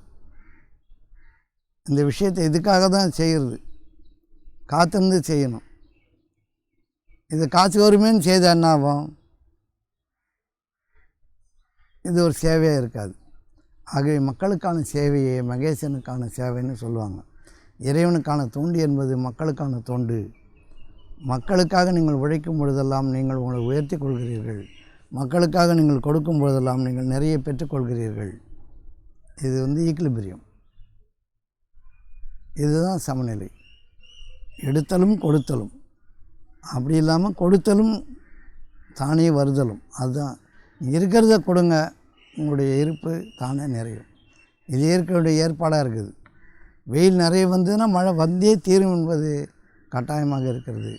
இந்த விஷயத்தை இதுக்காக தான் செய்கிறது, காத்திருந்து செய்யணும். இது காசு வருமேன்னு செய்த என்ன ஆகும்? இது ஒரு சேவையாக இருக்காது. ஆகவே மக்களுக்கான சேவையே மகேசனுக்கான சேவைன்னு சொல்லுவாங்க. இறைவனுக்கான தொண்டு என்பது மக்களுக்கான தொண்டு. மக்களுக்காக நீங்கள் உழைக்கும் பொழுதெல்லாம் நீங்கள் உங்களை உயர்த்தி கொள்கிறீர்கள். மக்களுக்காக நீங்கள் கொடுக்கும் பொழுதெல்லாம் நீங்கள் நிறைய பெற்றுக்கொள்கிறீர்கள். இது ஈக்குலிபிரியம். இதுதான் சமநிலை. எடுத்தலும் கொடுத்தலும், அப்படி இல்லாமல் கொடுத்தலும் தானே வருதலும். அதுதான் இருக்கிறத கொடுங்க, உங்களுடைய இருப்பு தானே நிறையும். இது இயற்கையுடைய ஏற்பாடாக இருக்குது. வெயில் நிறைய வந்ததுன்னா மழை வந்தே தீரும் என்பது கட்டாயமாக இருக்கிறது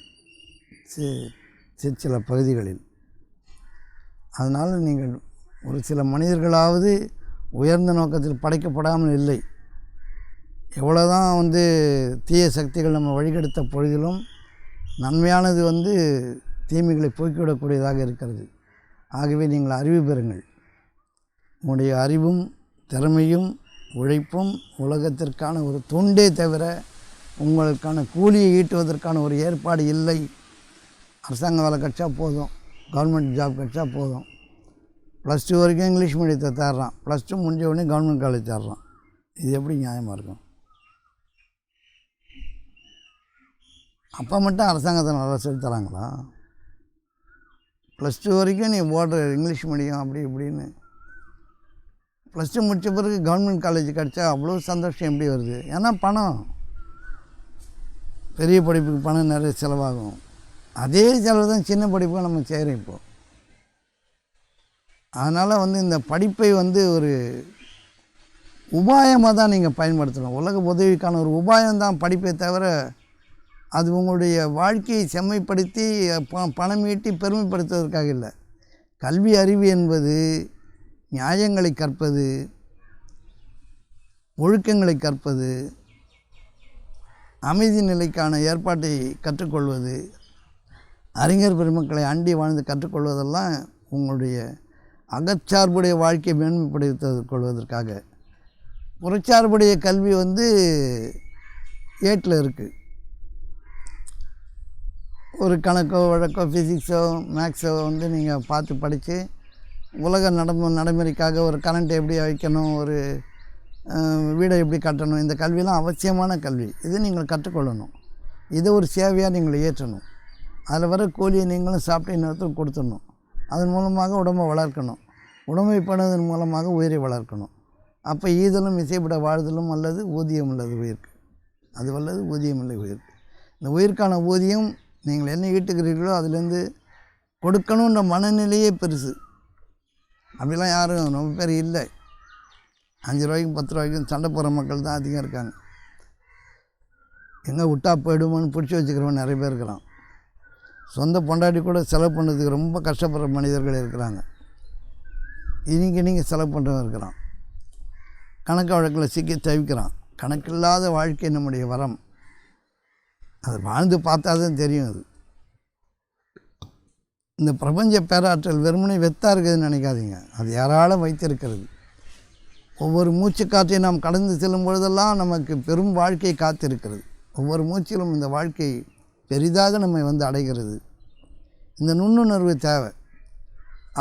சில பகுதிகளில். அதனால் நீங்கள் ஒரு சில மனிதர்களாவது உயர்ந்த நோக்கத்தில் படைக்கப்படாமல் இல்லை. எவ்வளோதான் தீய சக்திகள் நம்ம வழிகெடுத்த பொழுதிலும் நன்மையானது தீமைகளை போக்கிவிடக்கூடியதாக இருக்கிறது. ஆகவே நீங்கள் அறிவு பெறுங்கள். உங்களுடைய அறிவும் திறமையும் உழைப்பும் உலகத்திற்கான ஒரு தொண்டே தவிர உங்களுக்கான கூலியை ஈட்டுவதற்கான ஒரு ஏற்பாடு இல்லை. அரசாங்க வேலை கிடச்சா போதும், கவர்மெண்ட் ஜாப் கிடச்சா போதும். +2 வரைக்கும் இங்கிலீஷ் மீடியத்தை தேடுறான், +2 முடிஞ்ச உடனே கவர்மெண்ட் காலேஜ் தேடுறான். இது எப்படி நியாயமாக இருக்கும்? அப்போ மட்டும் அரசாங்கத்தை நல்லா சொல்லி தராங்களா? +2 வரைக்கும் நீ ஓடுற இங்கிலீஷ் மீடியம் அப்படி இப்படின்னு, +2 முடித்த பிறகு கவர்மெண்ட் காலேஜ் கிடச்சா அவ்வளோ சந்தோஷம் எப்படி வருது? ஏன்னா பணம், பெரிய படிப்புக்கு பணம் நிறைய செலவாகும். அதே செலவு தான் சின்ன படிப்புக்கு நம்ம செய்கிறோம் இப்போது. அதனால் இந்த படிப்பை ஒரு உபாயமாக தான் நீங்கள் பயன்படுத்தணும். உலக உதவிக்கான ஒரு உபாயம்தான் படிப்பை தவிர அது உங்களுடைய வாழ்க்கையை செம்மைப்படுத்தி பணம் ஈட்டி பெருமைப்படுத்துவதற்காக இல்லை. கல்வி அறிவு என்பது நியாயங்களை கற்பது, ஒழுக்கங்களை கற்பது, அமைதி நிலைக்கான ஏற்பாட்டை கற்றுக்கொள்வது, அறிஞர் பெருமக்களை அண்டி வாழ்ந்து கற்றுக்கொள்வதெல்லாம் உங்களுடைய அகச்சார்புடைய வாழ்க்கையை மேன்மைப்படுத்திக் கொள்வதற்காக. புறச்சார்புடைய கல்வி ஏட்டில் இருக்குது. ஒரு கணக்கோ வழக்கோ ஃபிசிக்ஸோ மேக்ஸோ நீங்கள் பார்த்து படித்து உலக நடைமுறைக்காக ஒரு கரண்ட் எப்படி வைக்கணும், ஒரு வீடை எப்படி கட்டணும், இந்த கல்வியெலாம் அவசியமான கல்வி. இது நீங்கள் கற்றுக்கொள்ளணும். இதை ஒரு சேவையாக நீங்கள் ஏற்றணும். அதில் வர கூலியை நீங்களும் சாப்பிட்டு இன்னொருத்தர் கொடுத்துடணும். அதன் மூலமாக உடம்பை வளர்க்கணும். உடம்பை படுவதன் மூலமாக உயிரை வளர்க்கணும். அப்போ ஈதலும் இசைப்பட வாழ்தலும் அல்லது ஊதியம் உள்ளது உயிருக்கு. அது வல்லது ஊதியம் இல்லை உயிருக்கு. இந்த உயிருக்கான ஊதியம் நீங்கள் என்ன ஈட்டுக்கிறீர்களோ அதுலேருந்து கொடுக்கணுன்ற மனநிலையே பெருசு. அப்படிலாம் யாரும் ரொம்ப பேர் இல்லை. 5 ரூபாய்க்கும் 10 ரூபாய்க்கும் சண்டை போகிற மக்கள் தான் அதிகம் இருக்காங்க. எங்கே விட்டா போயிடுமோன்னு பிடிச்சி வச்சுக்கிறவன் நிறைய பேர் இருக்கிறான். சொந்த பொண்டாட்டி கூட செலவு பண்ணுறதுக்கு ரொம்ப கஷ்டப்படுற மனிதர்கள் இருக்கிறாங்க. நீங்கள் செலவு பண்ணுறவன் இருக்கிறான். கணக்கு வழக்கில் சிக்கி தவிக்கிறான். கணக்கில்லாத வாழ்க்கை நம்முடைய வரம். அதை வாழ்ந்து பார்த்தா தான் தெரியும். அது இந்த பிரபஞ்ச பேராற்றல் வெறுமனே வெத்தாக இருக்குதுன்னு நினைக்காதீங்க. அது யாராலும் வைத்திருக்கிறது. ஒவ்வொரு மூச்சு காற்றையும் நாம் கடந்து செல்லும் பொழுதெல்லாம் நமக்கு பெரும் வாழ்க்கை காத்திருக்கிறது. ஒவ்வொரு மூச்சிலும் இந்த வாழ்க்கை பெரிதாக நம்மை அடைகிறது. இந்த நுண்ணுணர்வு தேவை.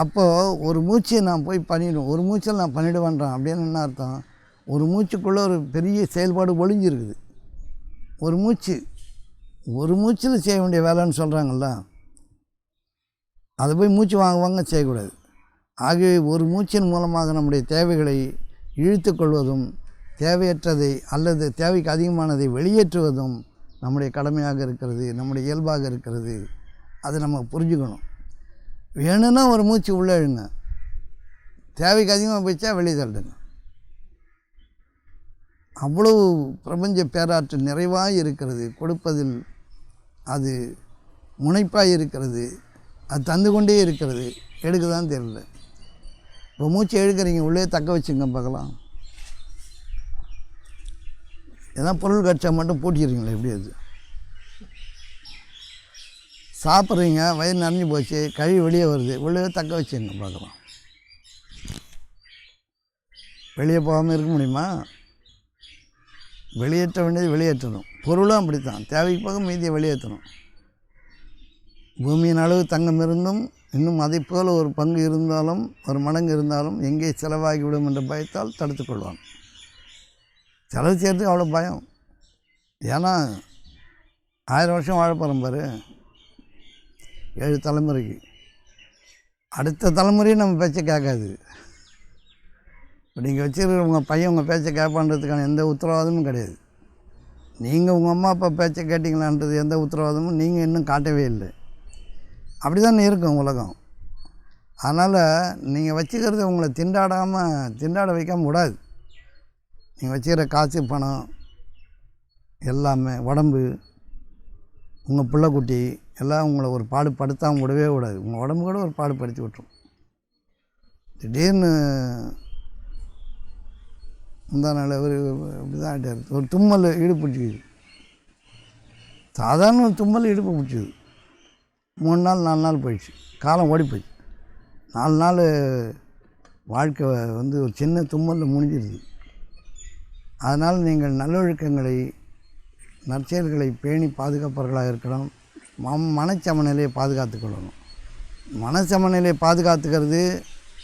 அப்போது ஒரு மூச்சை நான் போய் பண்ணிவிடுவோம், ஒரு மூச்சில் நான் பண்ணிவிடுவேன்றான் அப்படின்னு என்ன அர்த்தம்? ஒரு மூச்சுக்குள்ளே ஒரு பெரிய செயல்பாடு ஒளிஞ்சிருக்குது. ஒரு மூச்சில் செய்ய வேண்டிய வேலைன்னு சொல்கிறாங்கள்ல, அதை போய் மூச்சு வாங்க செய்யக்கூடாது. ஆகவே ஒரு மூச்சின் மூலமாக நம்முடைய தேவைகளை இழுத்து கொள்வதும் தேவையற்றதை அல்லது தேவைக்கு அதிகமானதை வெளியேற்றுவதும் நம்முடைய கடமையாக இருக்கிறது, நம்முடைய இயல்பாக இருக்கிறது. அதை நம்ம புரிஞ்சுக்கணும். வேணும்னா ஒரு மூச்சு உள்ளே எழுங்க, தேவைக்கு அதிகமாக போயிச்சா வெளியே தள்ளுங்க. அவ்வளவு பிரபஞ்ச பேராற்றல் நிறைவாக இருக்கிறது. கொடுப்பதில் அது முனைப்பாக இருக்கிறது. அது தந்து கொண்டே இருக்கிறது. எடுக்க தான் தெரியல. இப்போ மூச்சு எடுக்கிறீங்க, உள்ளே தக்க வச்சுங்க பார்க்கலாம். எதாவது பொருள் கட்சா மட்டும் பூட்டிக்கிறீங்களா? எப்படி அது? சாப்பிட்றீங்க, வயிறு நிறைஞ்சு போச்சு, கழுவி வெளியே வருது, உள்ளே தக்க வச்சுங்க பார்க்கலாம். வெளியே போகாமல் இருக்க முடியுமா? வெளியேற்ற வேண்டியது வெளியேற்றணும். பொருளும் அப்படித்தான், தேவைக்கு போக மீதியை வெளியேற்றணும். பூமியின் அளவு தங்கம் இருந்தும் இன்னும் அதை போல் ஒரு பங்கு இருந்தாலும் ஒரு மடங்கு இருந்தாலும் எங்கே செலவாகிவிடும் என்ற பயத்தால் தடுத்து கொள்வான். செலவு செய்கிறதுக்கு அவ்வளோ பயம். ஏன்னா 1000 வருஷம் வாழ போகிறோம் பாரு. 7 தலைமுறைக்கு. அடுத்த தலைமுறையும் நம்ம பேச்சை கேட்காது. இப்போ நீங்கள் வச்சுருக்கிற உங்கள் பையன் உங்கள் பேச்சை கேட்பான்றதுக்கான எந்த உத்தரவாதமும் கிடையாது. நீங்கள் உங்கள் அம்மா அப்பா பேச்சை கேட்டிங்களான்றது எந்த உத்தரவாதமும் நீங்கள் இன்னும் காட்டவே இல்லை. அப்படி தான் இருக்கும் உலகம். அதனால் நீங்கள் வச்சுக்கிறது உங்களை திண்டாட வைக்காமல் விடாது. நீங்கள் வச்சுக்கிற காசு, பணம், எல்லாமே, உடம்பு, உங்கள் பிள்ளைக்குட்டி எல்லாம் உங்களை ஒரு பாடுபடுத்தாமல் விடவே விடாது. உங்கள் உடம்பு கூட ஒரு பாடுபடுத்தி விட்டுரும். திடீர்னு முந்தானால இப்படி தான் ஆகிட்டார். ஒரு தும்மல் இடுப்பு பிடிச்சிக்குது. சாதாரண ஒரு தும்மல் இடுப்பு பிடிச்சிது. 3 நாள் 4 நாள் போயிடுச்சு. காலம் ஓடி போயிடுச்சு. 4 நாள் வாழ்க்கை ஒரு சின்ன தும்மலில் முடிஞ்சிருது. அதனால் நீங்கள் நல்லொழுக்கங்களை, நற்செயல்களை பேணி பாதுகாப்பவர்களாக இருக்கணும். மனச்சமநிலையை பாதுகாத்துக்கொள்ளணும். மனச்சமநிலையை பாதுகாத்துக்கிறது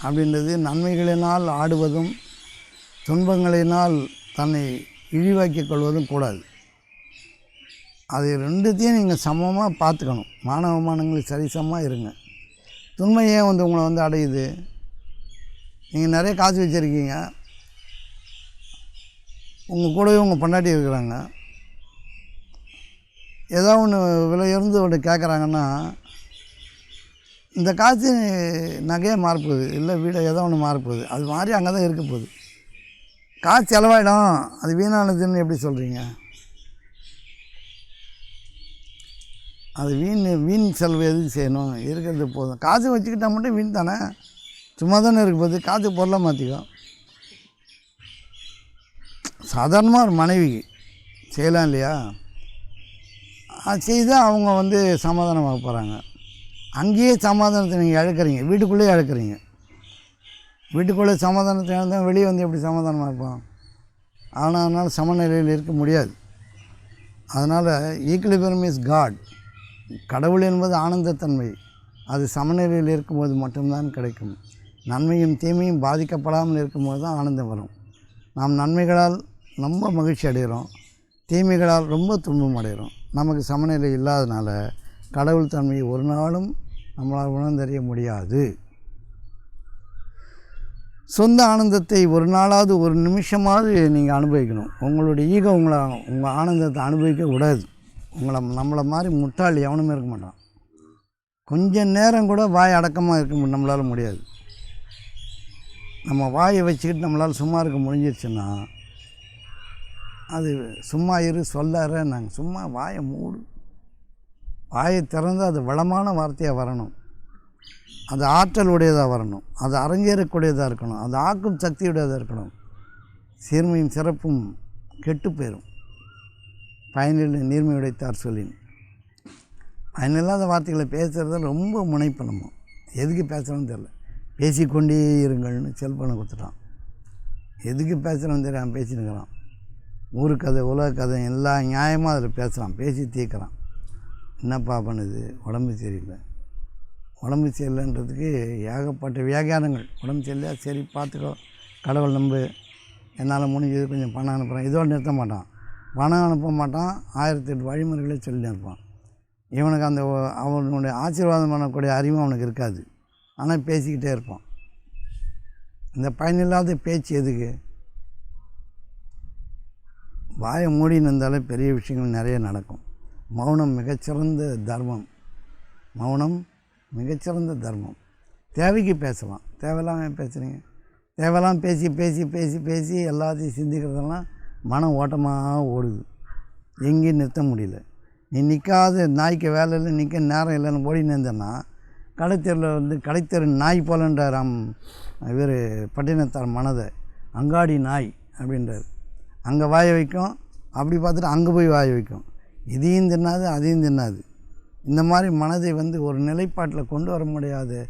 அப்படின்றது நன்மைகளினால் ஆடுவதும் துன்பங்களினால் தன்னை இழிவாக்கிக் கொள்வதும் கூடாது. அது ரெண்டுத்தையும் நீங்கள் சமமாக பார்த்துக்கணும். மானவமானங்களை சரிசமமாக இருங்க. துன்பம் ஏன் உங்களை அடையுது? நீங்கள் நிறைய காசு வச்சுருக்கீங்க, உங்கள் கூடவே உங்கள் பொண்டாட்டி இருக்கிறாங்க, ஏதோ ஒன்று விலை இருந்து ஒன்று கேட்குறாங்கன்னா, இந்த காசு நகையே மாறப்போகுது, இல்லை வீடை ஏதோ ஒன்று மாறப்போகுது, அது மாதிரி அங்கே தான் இருக்க போகுது. காசு செலவாயிடும், அது வீணானதுன்னு எப்படி சொல்கிறீங்க? அது வீண் செலவு எதுக்கு செய்யணும்? இருக்கிறது போதும். காசு வச்சுக்கிட்டால் மட்டும் வீண் தானே, சும்மா தானே இருக்க போகுது. காசு பொருளாக மாற்றிக்கும். சாதாரணமாக ஒரு மனைவிக்கு செய்யலாம் இல்லையா? அது செய்து அவங்க சமாதானமாக போகிறாங்க. அங்கேயே சமாதானத்தை நீங்கள் இழக்கிறீங்க, வீட்டுக்குள்ளேயே இழக்கிறீங்க. வீட்டுக்குள்ளே சமாதானத்தை இழந்தால் வெளியே எப்படி சமாதானமாக இருப்போம்? ஆனால் அதனால் சமநிலையில் இருக்க முடியாது. அதனால் ஈக்குலிபிரியம் இஸ் காட். கடவுள் என்பது ஆனந்தத்தன்மை. அது சமநிலையில் இருக்கும்போது மட்டும்தான் கிடைக்கும். நன்மையும் தீமையும் பாதிக்கப்படாமல் இருக்கும்போது தான் ஆனந்தம் வரும். நாம் நன்மைகளால் ரொம்ப மகிழ்ச்சி அடைகிறோம், தீமைகளால் ரொம்ப துன்பம் அடைகிறோம். நமக்கு சமநிலை இல்லாதனால கடவுள் தன்மையை ஒரு நாளும் நம்மளால் உணர்ந்தறிய முடியாது. சொந்த ஆனந்தத்தை ஒரு நாளாவது, ஒரு நிமிஷமாவது நீங்கள் அனுபவிக்கணும். உங்களுடைய ஈகோ உங்கள் ஆனந்தத்தை அனுபவிக்க விடாது. நம்மளை மாதிரி முட்டாள் எவனுமே இருக்க மாட்டான். கொஞ்சம் நேரம் கூட வாய் அடக்கமாக இருக்க நம்மளால் முடியாது. நம்ம வாயை வச்சுக்கிட்டு நம்மளால் சும்மா இருக்க முடிஞ்சிருச்சுன்னா, அது சும்மா இரு சொல்லார நாங்கள் சும்மா வாயை மூடு. வாயை திறந்து அது வளமான வார்த்தையாக வரணும், அது ஆற்றல் உடையதாக வரணும், அது அரங்கேறக்கூடியதாக இருக்கணும், அது ஆக்கும் சக்தியுடையதாக இருக்கணும். சீர்மையும் சிறப்பும் கெட்டு போயிடும். பயனில் நீர்மை உடைத்தார் சொல்லின். பயனில்லாத வார்த்தைகளை பேசுகிறத ரொம்ப முனைப்பு. நம்ம எதுக்கு பேசுகிறோன்னு தெரில, பேசிக்கொண்டே இருங்கள்னு செல்ஃபோனை கொடுத்துட்டான். எதுக்கு பேசுகிறோன்னு தெரியாமல் பேசினுக்கிறான். ஊரு கதை, உலக கதை எல்லாம் நியாயமாக அதில் பேசுகிறான், பேசி தீர்க்குறான். என்னப்பா பண்ணுது? உடம்பு சரியில்லை. உடம்பு சரியில்லைன்றதுக்கு ஏகப்பட்ட வியாகியானங்கள். உடம்பு சரியில்லையா, சரி பார்த்துக்கோ, கடவுள் நம்பு, என்னால் முடிஞ்சது கொஞ்சம் பணம் அனுப்புகிறேன். இதோடு நிறுத்த மாட்டான். பணம் அனுப்ப மாட்டான், 1008 வழிமுறைகளே சொல்லி இருப்பான். இவனுக்கு அவனுடைய ஆசீர்வாதம் பண்ணக்கூடிய அறிவு அவனுக்கு இருக்காது. ஆனால் பேசிக்கிட்டே இருப்பான். இந்த பயனில்லாத பேச்சு எதுக்கு? வாயை மூடின்னு இருந்தாலே பெரிய விஷயங்கள் நிறைய நடக்கும். மௌனம் மிகச்சிறந்த தர்மம். மௌனம் மிகச்சிறந்த தர்மம். தேவைக்கு பேசலாம், தேவையில்லாமல் பேசுகிறீங்க. தேவையெல்லாம் பேசி பேசி பேசி பேசி எல்லாத்தையும் சிந்திக்கிறதெல்லாம் மனம் ஓட்டமாக ஓடுது. எங்கேயும் நிறுத்த முடியல. நீ நிற்காத நாய்க்கு வேலை இல்லை, நிற்க நேரம் இல்லைன்னு ஓடின்னு இருந்தேன்னா கடைத்தெருவில் கடைத்தெரு நாய் போலன்றார் இவர் பட்டினத்தார் மனதை. அங்காடி நாய் அப்படின்றார். அங்கே வாய வைக்கும், அப்படி பார்த்துட்டு அங்கே போய் வாய வைக்கும். இதையும் தின்னாது அதையும் தின்னாது. இந்த மாதிரி மனதை ஒரு நிலைப்பாட்டில் கொண்டு வர முடியாத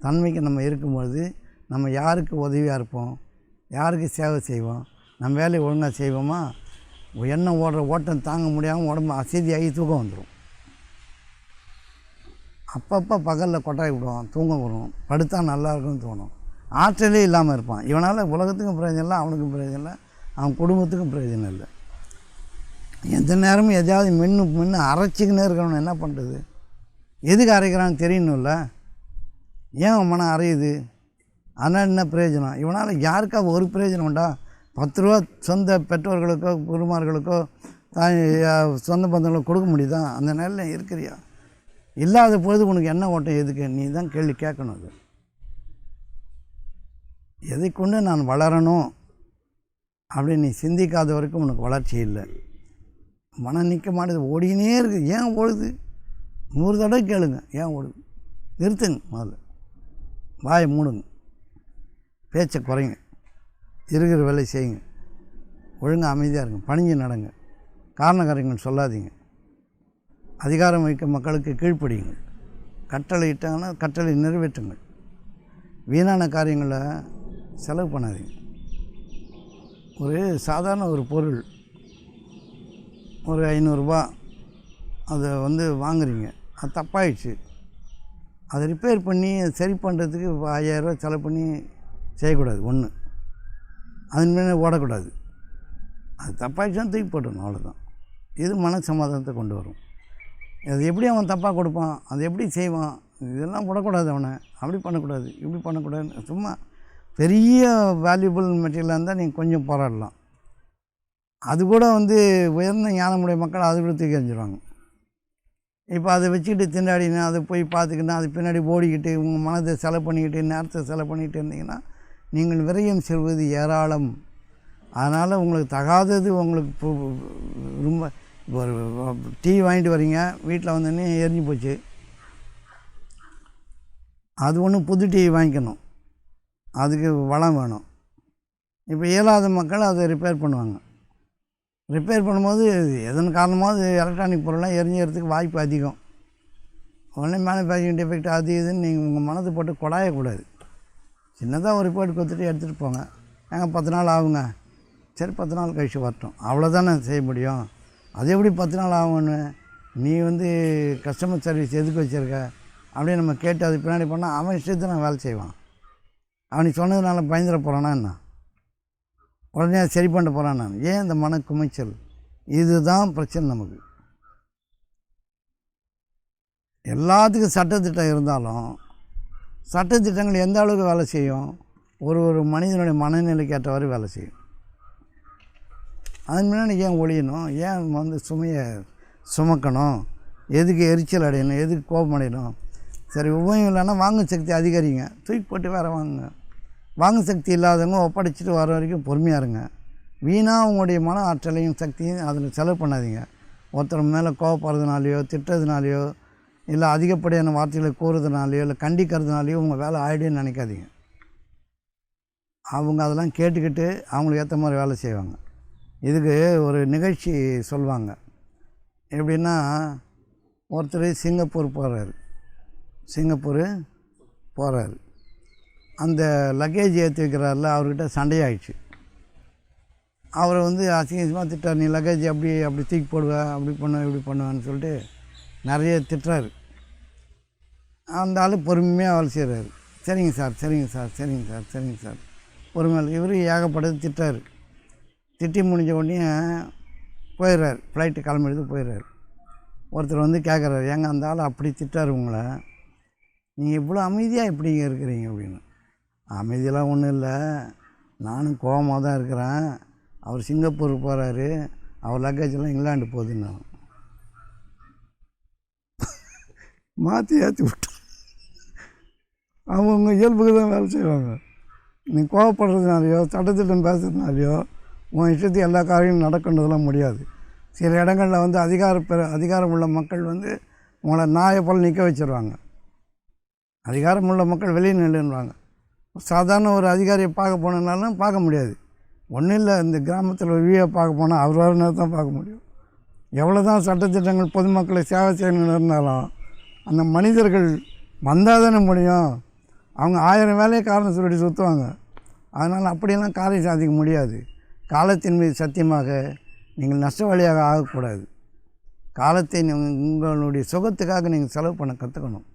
தன்மைக்கு நம்ம இருக்கும்பொழுது நம்ம யாருக்கு உதவியாக இருப்போம்? யாருக்கு சேவை செய்வோம்? நம்ம வேலையை ஒழுங்காக செய்வோமா? எண்ணெய் ஓடுற ஓட்டம் தாங்க முடியாமல் உடம்பு அசதியாகி தூக்கம் வந்துடும். அப்பப்போ பகலில் கொட்டாய் விடுவோம், தூங்க வரும், படுத்தா நல்லா இருக்குன்னு தோணும். ஆற்றலே இல்லாமல் இருப்பான். இவனால் உலகத்துக்கும் பிரயோஜனம் இல்லை, அவனுக்கும் பிரயோஜனம் இல்லை, அவன் குடும்பத்துக்கும் பிரயோஜனம் இல்லை. எந்த நேரமும் எதையாவது மின்னு அரைச்சிக்கினே இருக்கணும். என்ன பண்ணுறது? எதுக்கு அரைக்கிறான்னு தெரியணும்ல. ஏன் அவன் மனம் அரையுது? அதனால் என்ன பிரயோஜனம்? இவனால் யாருக்கா ஒரு பிரயோஜனம் உண்டா? 10 ரூபா சொந்த பெற்றோர்களுக்கோ குருமார்களுக்கோ சொந்த பந்தங்களுக்கோ கொடுக்க முடியுதா? அந்த நிலையில் இருக்கிறியா? இல்லாத பொழுது உனக்கு என்ன ஓட்டம் எதுக்கு? நீ தான் கேள்வி கேட்கணும். அது எதை கொண்டு நான் வளரணும் அப்படின்னு நீ சிந்திக்காத வரைக்கும் உனக்கு வளர்ச்சி இல்லை. மனம் நிற்க மாட்டேது, ஓடினே இருக்குது. ஏன் ஓடுது? 100 தடவை கேளுங்க, ஏன் ஓடுது? நிறுத்துங்க. முதல்ல வாயை மூடுங்க, பேச்சை குறைங்க, இருக்கிற வேலையை செய்யுங்க, ஒழுங்காக அமைதியாக இருங்க, பணிஞ்சு நடங்க, காரணக்காரங்கள் சொல்லாதீங்க, அதிகாரம் வைக்க மக்களுக்கு கீழ்ப்படியுங்க, கட்டளை இட்டாங்கன்னா கட்டளை நிறைவேற்றுங்கள், வீணான காரியங்களை செலவு பண்ணாதீங்க. ஒரு சாதாரண ஒரு பொருள் ஒரு 500 ரூபா அதை வாங்குறீங்க, அது தப்பாயிடுச்சு. அதை ரிப்பேர் பண்ணி சரி பண்ணுறதுக்கு 5000 ரூபா செலவு பண்ணி செய்யக்கூடாது. ஒன்று, அதன் மேலே ஓடக்கூடாது. அது தப்பாயிடுச்சுன்னா தூக்கி போட்டணும், அவ்வளோதான். இது மன சமாதானத்தை கொண்டு வரும். அது எப்படி அவன் தப்பாக கொடுப்பான், அது எப்படி செய்வான், இதெல்லாம் போடக்கூடாது. அவனை அப்படி பண்ணக்கூடாது, இப்படி பண்ணக்கூடாது. சும்மா பெரிய வேல்யூபிள் மெட்டீரியலாக இருந்தால் நீங்கள் கொஞ்சம் போராடலாம். அது கூட உயர்ந்த ஞானமுடைய மக்கள் அது கூட தூக்கி எறிஞ்சிருவாங்க. இப்போ அதை வச்சுக்கிட்டு திண்டாடினா, அதை போய் பார்த்துக்கிட்டா, அது பின்னாடி ஓடிக்கிட்டு உங்கள் மனதை செலவு பண்ணிக்கிட்டு நேரத்தை செலவு பண்ணிக்கிட்டு இருந்தீங்கன்னா நீங்கள் விரயம் செல்வது ஏராளம். அதனால் உங்களுக்கு தகாதது உங்களுக்கு ரொம்ப ஒரு டீ வாங்கிட்டு வரீங்க, வீட்டில் வந்தோடனே எரிஞ்சு போச்சு. அது ஒன்று புது டீ வாங்கிக்கணும், அதுக்கு வளம் வேணும். இப்போ இயலாத மக்கள் அதை ரிப்பேர் பண்ணுவாங்க. ரிப்பேர் பண்ணும்போது எதன் காரணமாவது எலக்ட்ரானிக் பொருள்லாம் எரிஞ்சுறதுக்கு வாய்ப்பு அதிகம். உடனே மேனுஃபேக்சரிங் டிஃபெக்ட் அது இதுன்னு நீங்கள் உங்கள் மனதை போட்டு கொடாயக்கூடாது. சின்னதாக ஒரு ரிப்போர்ட் கொடுத்துட்டு எடுத்துகிட்டு போங்க. 10 நாள் ஆகுங்க, சரி 10 நாள் கழிச்சு வரட்டும், அவ்வளோதானே செய்ய முடியும். அது எப்படி 10 நாள் ஆகும்னு நீ கஸ்டமர் சர்வீஸ் எதுக்கு வச்சுருக்க அப்படின்னு நம்ம கேட்டு அது பின்னாடி பண்ணால் அவன் இஷ்டத்தை நான் வேலை செய்வான். அவனுக்கு சொன்னதுனால பயந்துட போகிறானா என்ன? உடனே சரி பண்ண போகிறான் நான். ஏன் இந்த மன குமைச்சல்? இதுதான் பிரச்சனை நமக்கு. எல்லாத்துக்கும் சட்டத்திட்டம் இருந்தாலும் சட்டத்திட்டங்கள் எந்த அளவுக்கு வேலை செய்யும்? ஒரு மனிதனுடைய மனநிலைக்கு ஏற்றவாறு வேலை செய்யும். அதன் முன்னாடி ஏன் ஒழியணும்? ஏன் சுமையை சுமக்கணும்? எதுக்கு எரிச்சல் அடையணும்? எதுக்கு கோபம் அடையணும்? சரி, உபயம் இல்லைன்னா வாங்கும் சக்தி அதிகரிங்க, தூக்கி போட்டு வேறு வாங்குங்க. வாங்கும் சக்தி இல்லாதவங்க ஒப்படைச்சிட்டு வர வரைக்கும் பொறுமையாக இருங்க. வீணாக உங்களுடைய மன ஆற்றலையும் சக்தியும் அதில் செலவு பண்ணாதீங்க. ஒருத்தர் மேலே கோவப்படுறதுனாலையோ திட்டுறதுனாலையோ இல்லை அதிகப்படியான வார்த்தைகளை கூறுறதுனாலையோ இல்லை கண்டிக்கிறதுனாலையோ உங்கள் வேலை ஆகிடுன்னு நினைக்காதீங்க. அவங்க அதெல்லாம் கேட்டுக்கிட்டு அவங்களுக்கு ஏற்ற மாதிரி வேலை செய்வாங்க. இதுக்கு ஒரு நிகழ்ச்சி சொல்லுவாங்க. எப்படின்னா, ஒருத்தர் சிங்கப்பூர் போகிறாரு. அந்த லக்கேஜ் ஏற்றி வைக்கிறாரில்ல, அவர்கிட்ட சண்டையாயிடுச்சு. அவரை அசிங்கமாக திட்டார். நீ லக்கேஜ் அப்படி தூக்கி போடுவேன், அப்படி பண்ணுவேன், இப்படி பண்ணுவேன்னு சொல்லிட்டு நிறைய திட்டுறாரு. அந்த ஆள் பொறுமையாக வேலை செய்கிறாரு. சரிங்க சார் பொறுமையாக. இவர் ஏகப்பட்டது திட்டார். திட்டி முடிஞ்ச உடனே போயிடுறாரு, ஃப்ளைட்டு கிளம்பிடுது போயிடுறாரு. ஒருத்தர் கேட்குறாரு, ஏங்க அந்த ஆள் அப்படி திட்டார் உங்களை, நீங்கள் இவ்வளோ அமைதியாக எப்படிங்க இருக்கிறீங்க அப்படின்னு. அமைதியெல்லாம் ஒன்றும் இல்லை, நானும் கோபமாக தான் இருக்கிறேன். அவர் சிங்கப்பூர் போகிறாரு, அவர் லக்கேஜெல்லாம் இங்கிலாண்டு போகுதுன்னு மாற்றி ஏற்றி விட்டோம். அவங்க இயல்புக்கு தான் வேலை செய்வாங்க. நீ கோவப்படுறதுனாலையோ சட்டத்திட்டம் பேசுறதுனாலையோ உன் இஷ்டத்துக்கு எல்லா காரியங்களும் நடக்கின்றதெல்லாம் முடியாது. சில இடங்களில் அதிகாரம் உள்ள மக்கள் உங்களை நாயை போல் நிற்க வச்சுருவாங்க. அதிகாரம் உள்ள மக்கள் வெளியே நில்லுன்னுவாங்க. சாதாரண ஒரு அதிகாரியை பார்க்க போனதுனாலும் பார்க்க முடியாது. ஒன்றும் இல்லை, இந்த கிராமத்தில் ஒரு வீயை பார்க்க போனால் அவர் வர நேரம் தான் பார்க்க முடியும். எவ்வளோ தான் சட்டத்திட்டங்கள் பொதுமக்களை சேவை செய்யணும்னு இருந்தாலும் அந்த மனிதர்கள் வந்தால் தானே முடியும். அவங்க 1000 வேலையை காரணம் சொல்லி சுற்றுவாங்க. அதனால் அப்படியெல்லாம் காரியம் சாதிக்க முடியாது. காலத்தின் மீது சத்தியமாக நீங்கள் நஷ்டவாளியாக ஆகக்கூடாது. காலத்தை உங்களுடைய சுகத்துக்காக நீங்கள் செலவு பண்ண கற்றுக்கணும்.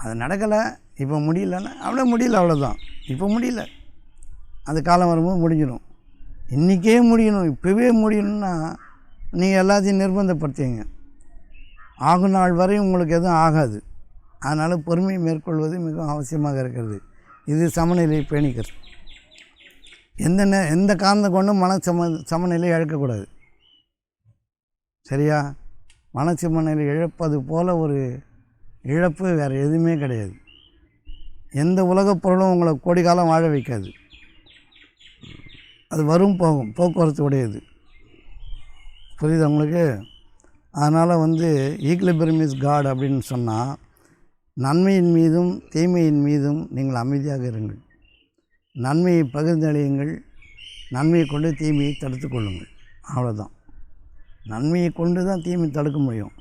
அது நடக்கலை, இப்போ முடியலன்னா அவ்வளோதான். இப்போ முடியல, அது காலம் வரும்போது முடிஞ்சிடும். இன்றைக்கே முடியணும், இப்போவே முடியணும்னா நீங்கள் எல்லாத்தையும் நிர்பந்தப்படுத்திங்க. ஆகும் நாள் வரை உங்களுக்கு எதுவும் ஆகாது. அதனால் பொறுமையை மேற்கொள்வது மிகவும் அவசியமாக இருக்கிறது. இது சமநிலையை பேணிக்கிறது. எந்த காரணத்தை கொண்டும் சமநிலையை இழக்கக்கூடாது. சரியா? மனச்சமநிலை இழப்பது போல் ஒரு இழப்பு வேறு எதுவுமே கிடையாது. எந்த உலகப் பொருளும் உங்களை கோடி காலம் வாழ வைக்காது. அது வரும் போகும், போக்குவரத்து உடையது. புரியுது உங்களுக்கு? அதனால் ஈக்லிபிரியம் இஸ் காட் அப்படின்னு சொன்னால், நன்மையின் மீதும் தீமையின் மீதும் நீங்கள் அமைதியாக இருங்கள். நன்மையை பகிர்ந்தளியுங்கள். நன்மையை கொண்டு தீமையை தடுத்து கொள்ளுங்கள். அவ்வளோதான். நன்மையை கொண்டு தான் தீமை தடுக்க முடியும்.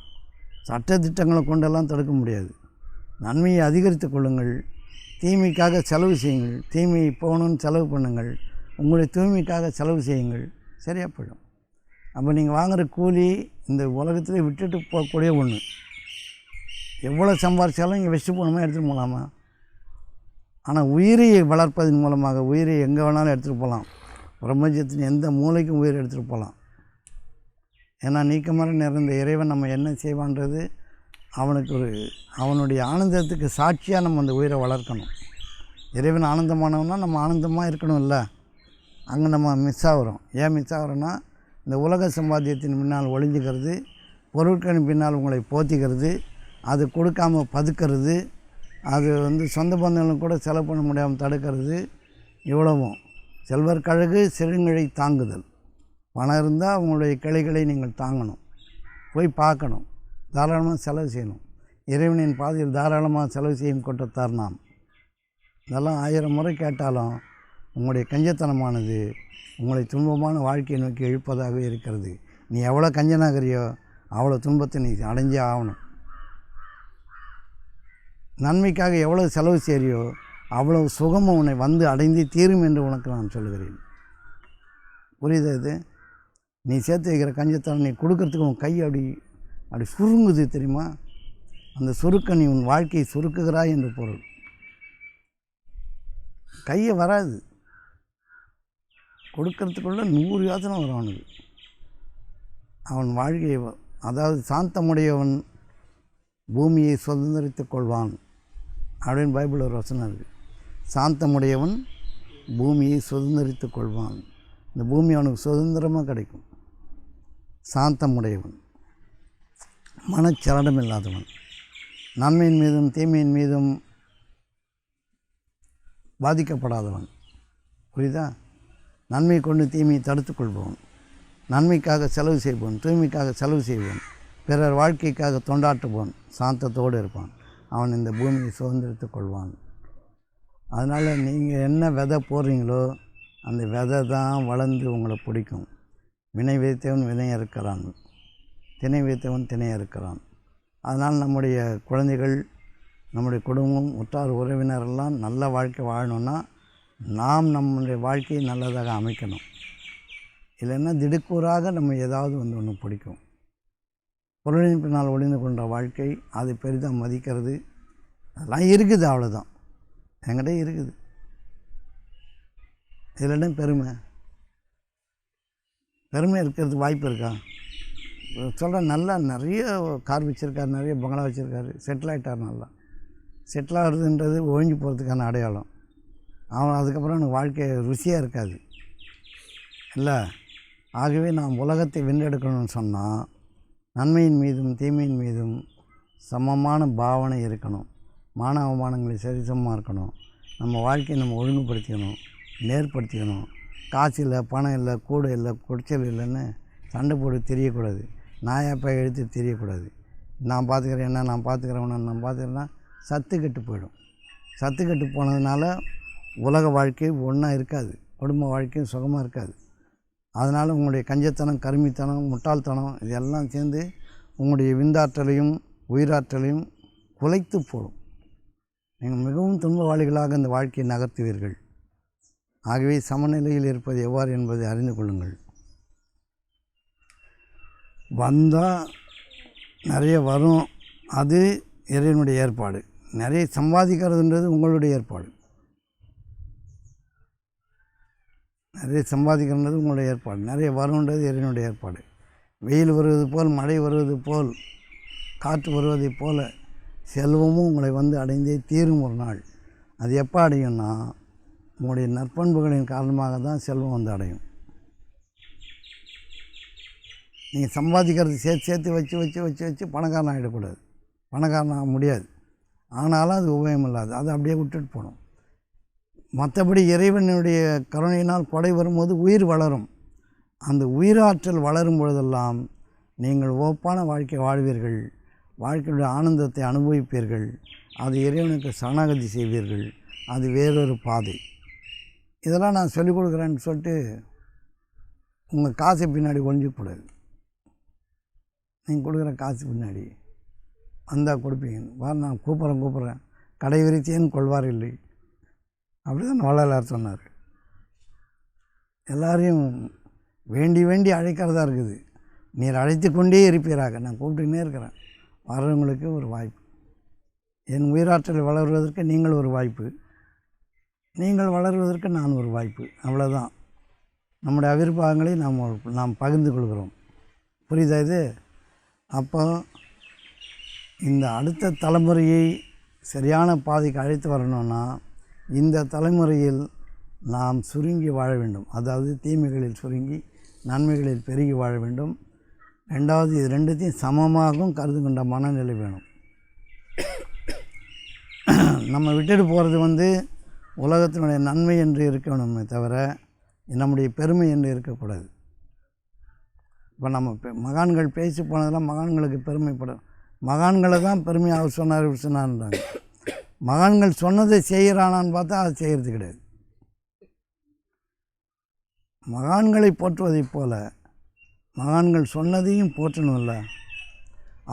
சட்டத்திட்டங்களை கொண்டெல்லாம் தடுக்க முடியாது. நன்மையை அதிகரித்து கொள்ளுங்கள். தீமைக்காக செலவு செய்யுங்கள். தீமையை போகணுன்னு செலவு பண்ணுங்கள். உங்களுடைய தூய்மைக்காக செலவு செய்யுங்கள். சரியாக போயிடும். அப்போ நீங்கள் வாங்குகிற கூலி இந்த உலகத்தில் விட்டுட்டு போகக்கூடிய ஒன்று. எவ்வளோ சம்பாரித்தாலும் இங்கே வச்சுட்டு போகணுமா, எடுத்துகிட்டு போகலாமா? ஆனால் உயிரை வளர்ப்பதன் மூலமாக உயிரை எங்கே வேணாலும் எடுத்துகிட்டு போகலாம். பிரபஞ்சத்தின் எந்த மூலைக்கும் உயிரை எடுத்துகிட்டு போகலாம். ஏன்னா நீக்கமர நிறைந்த இறைவன் நம்ம என்ன செய்வான்றது அவனுடைய ஆனந்தத்துக்கு சாட்சியாக நம்ம அந்த உயிரை வளர்க்கணும். இறைவன் ஆனந்தமானவன்னா நம்ம ஆனந்தமாக இருக்கணும். இல்லை, அங்கே நம்ம மிஸ் ஆகிறோம். ஏன் மிஸ் ஆகிறோன்னா, இந்த உலக சம்பாத்தியத்தின் பின்னால் ஒளிஞ்சிக்கிறது, பொருட்களின் பின்னால் உங்களை போத்திக்கிறது, அது கொடுக்காம பதுக்கிறது, அது சொந்த பந்தங்களும் கூட செலவு பண்ண முடியாமல் தடுக்கிறது. இவ்வளவும் செல்வர் கழகு செழுங்கழை தாங்குதல். பணம் இருந்தால் அவங்களுடைய கிளைகளை நீங்கள் தாங்கணும், போய் பார்க்கணும், தாராளமாக செலவு செய்யணும். இறைவனின் பாதையில் தாராளமாக செலவு செய்யும் கொட்டத்தார் நாம். இதெல்லாம் 1000 முறை கேட்டாலும் உங்களுடைய கஞ்சத்தனமானது உங்களை துன்பமான வாழ்க்கையை நோக்கி இழுப்பதாகவே இருக்கிறது. நீ எவ்வளோ கஞ்சனாகிறியோ அவ்வளோ துன்பத்தை நீ அடைஞ்சே ஆகணும். நன்மைக்காக எவ்வளோ செலவு செய்கிறியோ அவ்வளோ சுகமும் உன்னை அடைந்து தீரும் என்று உனக்கு நான் சொல்லுகிறேன். புரியுது? இது நீ சேர்த்து வைக்கிற கஞ்சத்தனம் நீ கொடுக்கறதுக்கு உன் கை அப்படி சுருங்குது, தெரியுமா? அந்த சுருக்க நீ உன் வாழ்க்கையை சுருக்குகிறாய் என்று பொருள். கையை வராது, கொடுக்கறதுக்குள்ள 100 யோசனை வரும் அவனுக்கு. அவன் வாழ்க்கையை, அதாவது சாந்தமுடையவன் பூமியை சுதந்திரித்துக் கொள்வான் அப்படின்னு பைபிள் ஒரு வசனம் இருக்குது. சாந்தமுடையவன் பூமியை சுதந்திரித்துக் கொள்வான். இந்த பூமி அவனுக்கு சுதந்திரமாக கிடைக்கும். சாந்தமுடையவன், மனச்சலனம் இல்லாதவன், நன்மையின் மீதும் தீமையின் மீதும் பாதிக்கப்படாதவன். புரியுதா? நன்மை கொண்டு தீமையை தடுத்துக் கொள்பவன், நன்மைக்காக செலவு செய்பவன், தூய்மைக்காக செலவு செய்பவன், பிறர் வாழ்க்கைக்காக தொண்டாற்றுபவன், சாந்தத்தோடு இருப்பான். அவன் இந்த பூமியை சுதந்திரித்துக் கொள்வான். அதனால் நீங்கள் என்ன விதை போடுறீங்களோ அந்த விதை தான் வளர்ந்து உங்களை பிடிக்கும். வினை வைத்தவன் வினையை இருக்கிறான், திணை வைத்தவன் திணையை இருக்கிறான். அதனால் நம்முடைய குழந்தைகள், நம்முடைய குடும்பம், உற்றார் உறவினரெல்லாம் நல்ல வாழ்க்கை வாழணுன்னா நாம் நம்முடைய வாழ்க்கையை நல்லதாக அமைக்கணும். இல்லைன்னா திடுக்கூறாக நம்ம ஏதாவது ஒன்று பிடிக்கும். பொருளின் பின்னால் ஒளிந்து கொண்ட வாழ்க்கை அதை பெரிதாக மதிக்கிறது அதெல்லாம் இருக்குது. அவ்வளோதான், என்கிட்ட இருக்குது. இதில் பெருமை இருக்கிறதுக்கு வாய்ப்பு இருக்கா? சொல்கிற நல்லா நிறைய கார் வச்சுருக்காரு, நிறைய பங்களா வச்சுருக்காரு, செட்டில் ஆகிட்டார். நல்லா செட்டில் ஆகிறதுன்றது ஒழிஞ்சு போகிறதுக்கான அடையாளம். அவன் அதுக்கப்புறம் எனக்கு வாழ்க்கை ருசியாக இருக்காது இல்லை. ஆகவே நாம் உலகத்தை வென்றெடுக்கணும்னு சொன்னால் நன்மையின் மீதும் தீமையின் மீதும் சமமான பாவனை இருக்கணும். மான அவமானங்களை சரிசமமாக இருக்கணும். நம்ம வாழ்க்கையை நம்ம ஒழுங்குபடுத்திக்கணும், நேர்படுத்திக்கணும். காசு இல்லை, பணம் இல்லை, கூடை இல்லை, குடிச்சல் இல்லைன்னு சண்டை போட்டு தெரியக்கூடாது. நாயாப்பா எழுத்து தெரியக்கூடாது. நான் பார்த்துக்கிறேன் என்ன, நான் பார்த்துக்கிறேன் நான் பார்த்துக்கிறேன்னா சத்து கெட்டு போயிடும். சத்து கெட்டு போனதுனால உலக வாழ்க்கை ஒன்றா இருக்காது, குடும்ப வாழ்க்கையும் சுகமாக இருக்காது. அதனால் உங்களுடைய கஞ்சத்தனம், கருமித்தனம், முட்டாள்தனம் இதெல்லாம் சேர்ந்து உங்களுடைய விந்தாற்றலையும் உயிராற்றலையும் குலைத்து போடும். நீங்கள் மிகவும் துன்பவாளிகளாக இந்த வாழ்க்கையை நகர்த்துவீர்கள். ஆகவே சமநிலையில் இருப்பது எவ்வாறு என்பதை அறிந்து கொள்ளுங்கள். வந்தால் நிறைய வரும், அது இறைவனுடைய ஏற்பாடு. நிறைய சம்பாதிக்கிறதுன்றது உங்களுடைய ஏற்பாடு. நிறைய சம்பாதிக்கிறது உங்களுடைய ஏற்பாடு. நிறைய வரும்ன்றது இறைவனுடைய ஏற்பாடு. வெயில் வருவது போல், மழை வருவது போல், காற்று வருவதைப் போல் செல்வமும் உங்களை வந்து அடைந்தே தீரும் ஒரு நாள். அது எப்போ அடையும்னா, உங்களுடைய நற்பண்புகளின் காரணமாக தான் செல்வம் வந்து அடையும். நீங்கள் சம்பாதிக்கிறது சேர்த்து வச்சு பணக்காரன் ஆகிடக்கூடாது. பணக்காரன் ஆக முடியாது. ஆனாலும் அது உபயம் இல்லாது, அதை அப்படியே விட்டுட்டு போகணும். மற்றபடி இறைவனுடைய கருணையினால் கொடை வரும்போது உயிர் வளரும். அந்த உயிராற்றல் வளரும் பொழுதெல்லாம் நீங்கள் ஓப்பான வாழ்க்கை வாழ்வீர்கள். வாழ்க்கையுடைய ஆனந்தத்தை அனுபவிப்பீர்கள். அது இறைவனுக்கு சரணாகதி செய்வீர்கள். அது வேறொரு பாதை. இதெல்லாம் நான் சொல்லிக் கொடுக்குறேன்னு சொல்லிட்டு உங்கள் காசை பின்னாடி ஒழிஞ்சிக்கூடாது. நீங்கள் கொடுக்குற காசு பின்னாடி வந்தால் கொடுப்பீங்க. நான் கூப்பிட்றேன் கடை விரித்தேன் கொள்வார் இல்லை. அப்படி தான் வள்ளலார் சொன்னார். எல்லாரையும் வேண்டி அழைக்கிறதா இருக்குது. நீர் அழைத்து கொண்டே இருப்பீராக. நான் கூப்பிட்டுக்கினே இருக்கிறேன். வர்றவங்களுக்கு ஒரு வாய்ப்பு. என் உயிராற்றல் வளர்வதற்கு நீங்கள் ஒரு வாய்ப்பு, நீங்கள் வளர்வதற்கு நான் ஒரு வாய்ப்பு. அவ்வளோதான். நம்முடைய அவிர்வாகங்களை நாம் பகிர்ந்து கொள்கிறோம். புரியுதா இது? அப்போ இந்த அடுத்த தலைமுறையை சரியான பாதைக்கு அழைத்து வரணும்னா, இந்த தலைமுறையில் நாம் சுருங்கி வாழ வேண்டும். அதாவது தீமைகளில் சுருங்கி நன்மைகளில் பெருகி வாழ வேண்டும். ரெண்டாவது, இது ரெண்டுத்தையும் சமமாகவும் கருது கொண்ட மனநிலை வேணும். நம்ம விட்டுட்டு போகிறது உலகத்தினுடைய நன்மை என்று இருக்கணுமே தவிர நம்முடைய பெருமை என்று இருக்கக்கூடாது. இப்போ நம்ம மகான்கள் பேசி போனதெல்லாம் மகான்களுக்கு பெருமைப்படும். மகான்களை தான் பெருமை அவர் சொன்னார் இவர் சொன்னார்ன்றாங்க. மகான்கள் சொன்னதை செய்கிறானான்னு பார்த்தா அது செய்கிறது கிடையாது. மகான்களை போற்றுவதைப் போல மகான்கள் சொன்னதையும் போற்றணும்ல.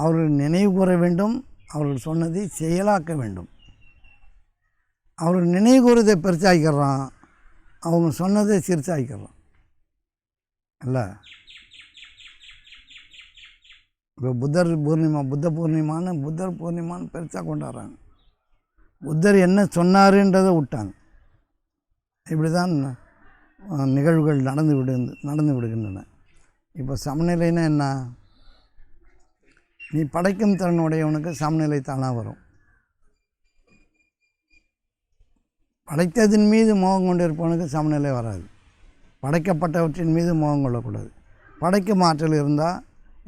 அவர்கள் நினைவு கூற வேண்டும். அவர்கள் சொன்னதை செயலாக்க வேண்டும். அவர்கள் நினைவு கூறுவதை பெருசாகிக்கிறான், அவங்க சொன்னதை சிறுசாகிக்கிறான் இல்லை. இப்போ புத்தர் பூர்ணிமான்னு பெருசாக கொண்டாடுறாங்க. புத்தர் என்ன சொன்னாருன்றதை விட்டாங்க. இப்படி தான் நிகழ்வுகள் நடந்து விடுகின்றன. இப்போ சமநிலைன்னா என்ன? நீ படைக்கும் திறனுடையவனுக்கு சமநிலை தானாக வரும். படைத்ததின் மீது மோகம் கொண்டு இருப்பவனுக்கு சமநிலை வராது. படைக்கப்பட்டவற்றின் மீது மோகம் கொள்ளக்கூடாது. படைக்கும் ஆற்றல் இருந்தால்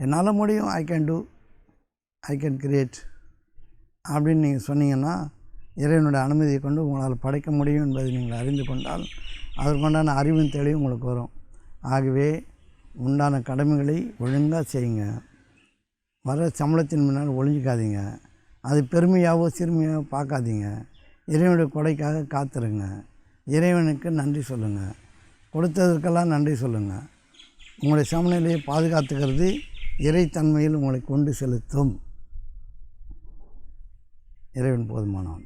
என்னால் முடியும், ஐ கேன் கிரியேட் அப்படின்னு நீங்கள் சொன்னீங்கன்னா, இறைவனுடைய அனுமதியை கொண்டு உங்களால் படைக்க முடியும் என்பதை நீங்கள் அறிந்து கொண்டால் அதற்குண்டான அறிவின் தெளிவு உங்களுக்கு வரும். ஆகவே உண்டான கடமைகளை ஒழுங்காக செய்யுங்க. வர சம்பளத்தின் முன்னால் ஒழிஞ்சிக்காதீங்க. அது பெருமையாகவோ சிறுமையாகவோ பார்க்காதீங்க. இறைவனுடைய கொடைக்காக காத்துருங்க. இறைவனுக்கு நன்றி சொல்லுங்கள். கொடுத்ததற்கெல்லாம் நன்றி சொல்லுங்கள். உங்களுடைய சமநிலையை பாதுகாத்துக்கிறது இறைத்தன்மையில் உங்களை கொண்டு செலுத்தும். இறைவன் போதுமானவன்.